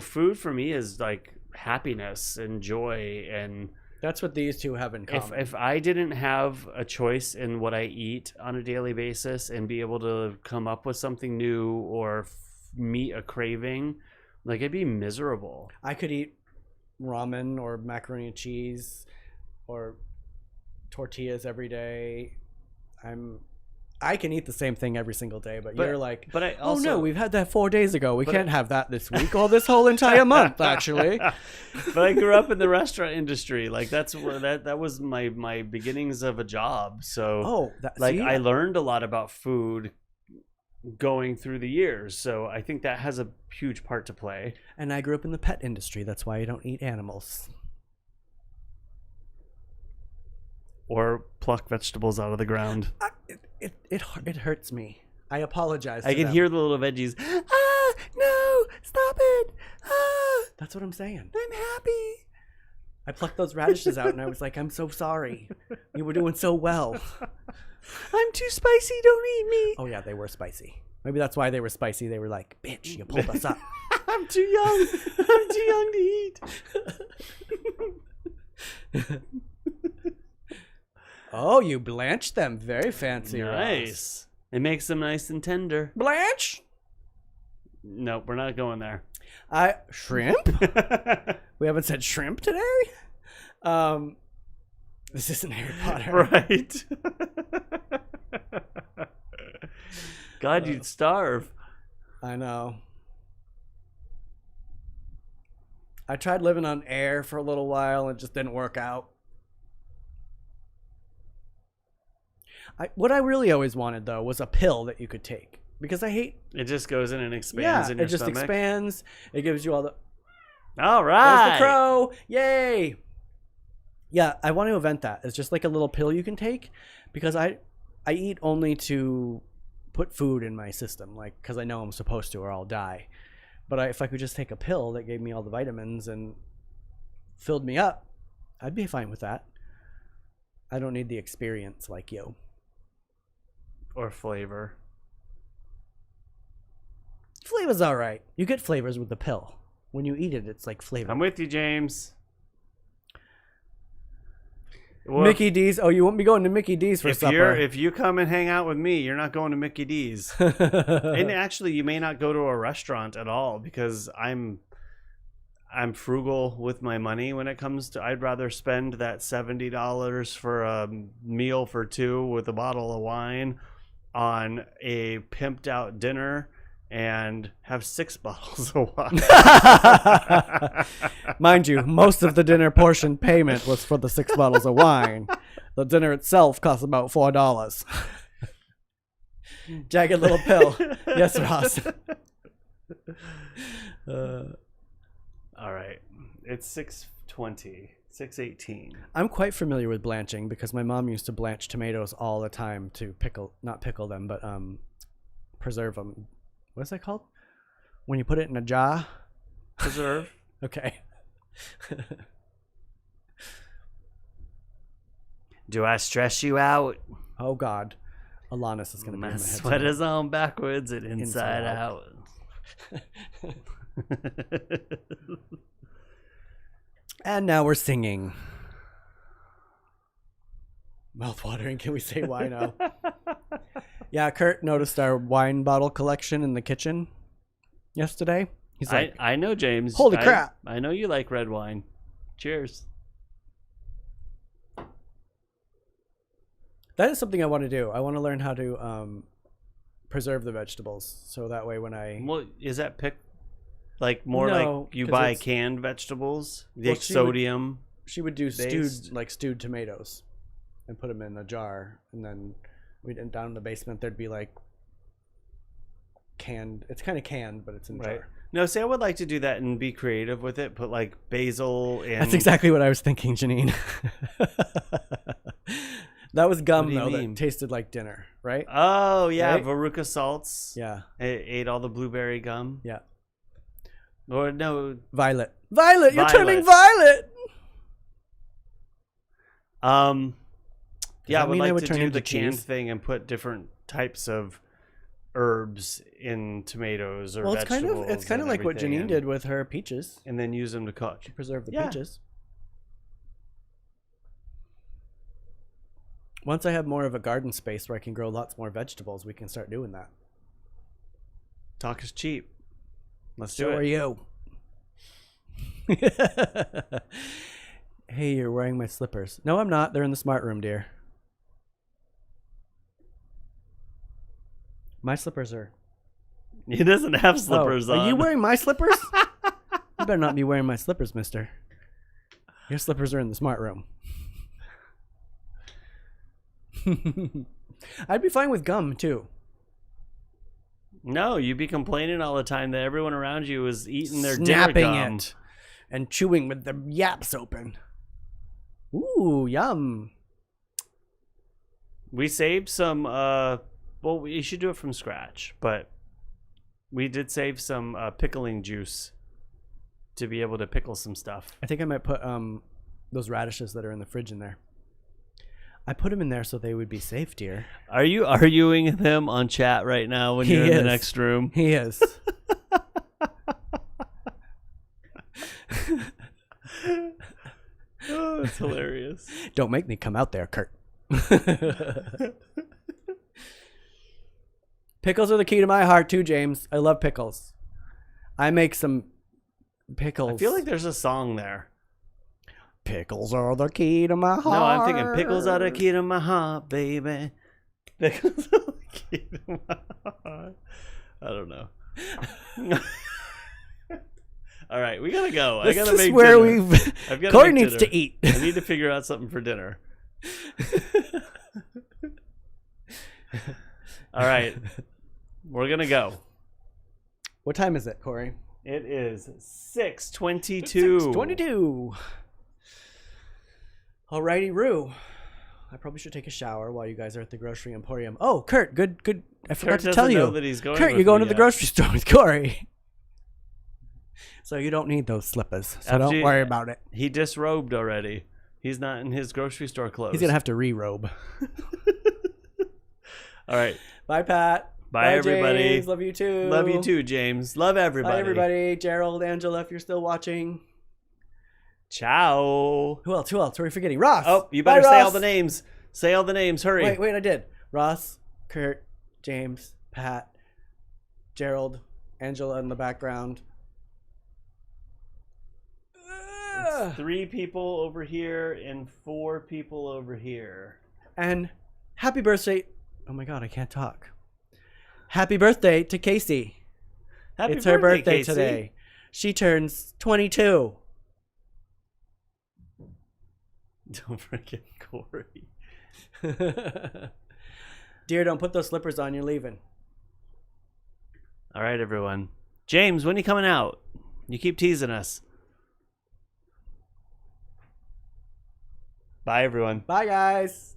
food for me is like happiness and joy, and that's what these two have in common. If I didn't have a choice in what I eat on a daily basis and be able to come up with something new or meet a craving, like I'd be miserable. I could eat ramen or macaroni and cheese or tortillas every day. I can eat the same thing every single day, but you're like, but I also, oh no, we've had that 4 days ago. We can't have that this week or this whole entire month, actually. But I grew up in the restaurant industry. Like that's where that was my beginnings of a job. So I learned a lot about food going through the years. So I think that has a huge part to play. And I grew up in the pet industry. That's why I don't eat animals. Or pluck vegetables out of the ground. It hurts me. I apologize. I can hear the little veggies. Ah, no, stop it. Ah. That's what I'm saying. I'm happy. I plucked those radishes out and I was like, I'm so sorry. You were doing so well. I'm too spicy. Don't eat me. Oh, yeah, they were spicy. Maybe that's why they were spicy. They were like, bitch, you pulled us up. I'm too young. I'm too young to eat. Oh, you blanched them. Very fancy. Nice. Ross. It makes them nice and tender. Blanche? Nope, we're not going there. Shrimp? We haven't said shrimp today? This isn't Harry Potter. Right. God, you'd starve. I know. I tried living on air for a little while and it just didn't work out. What I really always wanted, though, was a pill that you could take. Because I hate... It just goes in and expands in your stomach. It just expands. It gives you all the... All right. There's the crow. Yay. Yeah, I want to invent that. It's just like a little pill you can take. Because I eat only to put food in my system. Like, because I know I'm supposed to or I'll die. But if I could just take a pill that gave me all the vitamins and filled me up, I'd be fine with that. I don't need the experience like you. Or flavor. Flavor's all right. You get flavors with the pill. When you eat it, it's like flavor. I'm with you, James. Well, Mickey D's. Oh, you won't be going to Mickey D's for supper. If you come and hang out with me, you're not going to Mickey D's. And actually, you may not go to a restaurant at all because I'm frugal with my money when it comes to. I'd rather spend that $70 for a meal for two with a bottle of wine on a pimped out dinner and have 6 bottles of wine. Mind you, most of the dinner portion payment was for the 6 bottles of wine. The dinner itself cost about $4. Jagged little pill. Yes, Ross. All right. It's 6:20. 6:18. I'm quite familiar with blanching because my mom used to blanch tomatoes all the time to not pickle them, but preserve them. What is that called? When you put it in a jar? Preserve. Okay. Do I stress you out? Oh, God. Alanis is going to be in my head. Sweat is on backwards and inside out. And now we're singing. Mouth-watering. Can we say why now? Yeah, Kurt noticed our wine bottle collection in the kitchen yesterday. He's like, I know, James. Holy crap. I know you like red wine. Cheers. That is something I want to do. I want to learn how to preserve the vegetables. So that way when I... Well, is that like more like you buy canned vegetables? Well, sodium? She would do stewed tomatoes and put them in a jar. And then down in the basement, there'd be like canned. It's kind of canned, but it's in a jar. No, see, I would like to do that and be creative with it. Put like basil and... That's exactly what I was thinking, Janine. That was gum, though, that tasted like dinner, right? Oh, yeah. Right? Veruca salts. Yeah. I ate all the blueberry gum. Yeah. Or no. Violet. Violet! You're turning violet! Yeah, I would like to do the canned thing and put different types of herbs in tomatoes or vegetables. It's kind of like what Janine did with her peaches. And then use them to cook. She preserved the peaches. Once I have more of a garden space where I can grow lots more vegetables, we can start doing that. Talk is cheap. Let's do it. So are you. Hey, you're wearing my slippers. No, I'm not. They're in the smart room, dear. My slippers are... He doesn't have slippers on. Are you wearing my slippers? You better not be wearing my slippers, mister. Your slippers are in the smart room. I'd be fine with gum, too. No, you'd be complaining all the time that everyone around you is eating their Snapping dinner gum. it and chewing with the yaps open. Ooh, yum. We saved some, well, we should do it from scratch, but we did save some pickling juice to be able to pickle some stuff. I think I might put those radishes that are in the fridge in there. I put them in there so they would be safe, dear. Are you arguing with him on chat right now when you're in the next room? He is. Oh, it's hilarious. Don't make me come out there, Kurt. Pickles are the key to my heart too, James. I love pickles. I make some pickles. I feel like there's a song there. Pickles are the key to my heart. No, I'm thinking pickles are the key to my heart, baby. Pickles are the key to my heart. I don't know. All right, we gotta go. This I gotta is make where dinner. we've. Cory needs to eat. I need to figure out something for dinner. All right, we're gonna go. What time is it, Cory? It is 6:22. 6:22. Alrighty, Roo. I probably should take a shower while you guys are at the grocery emporium. Oh, Kurt, good. I forgot to tell you. Know that he's going Kurt, with you're going me to the yet. grocery store with Cory. So you don't need those slippers. So don't worry about it. He disrobed already. He's not in his grocery store clothes. He's going to have to re-robe. All right. Bye, Pat. Bye, everybody. James. Love you too. Love you too, James. Love everybody. Bye, everybody. Gerald, Angela, if you're still watching. Ciao. Who else? Who are we forgetting? Ross. Oh, you better Bye, say Ross. all the names. Say all the names. Hurry. Wait, I did. Ross, Kurt, James, Pat, Gerald, Angela in the background. It's 3 people over here and 4 people over here. And happy birthday. Oh my God, I can't talk. Happy birthday to Casey. It's her birthday Casey. today. She turns 22. Don't forget Cory. Dear, don't put those slippers on. You're leaving. All right, everyone. James, when are you coming out? You keep teasing us. Bye, everyone. Bye, guys.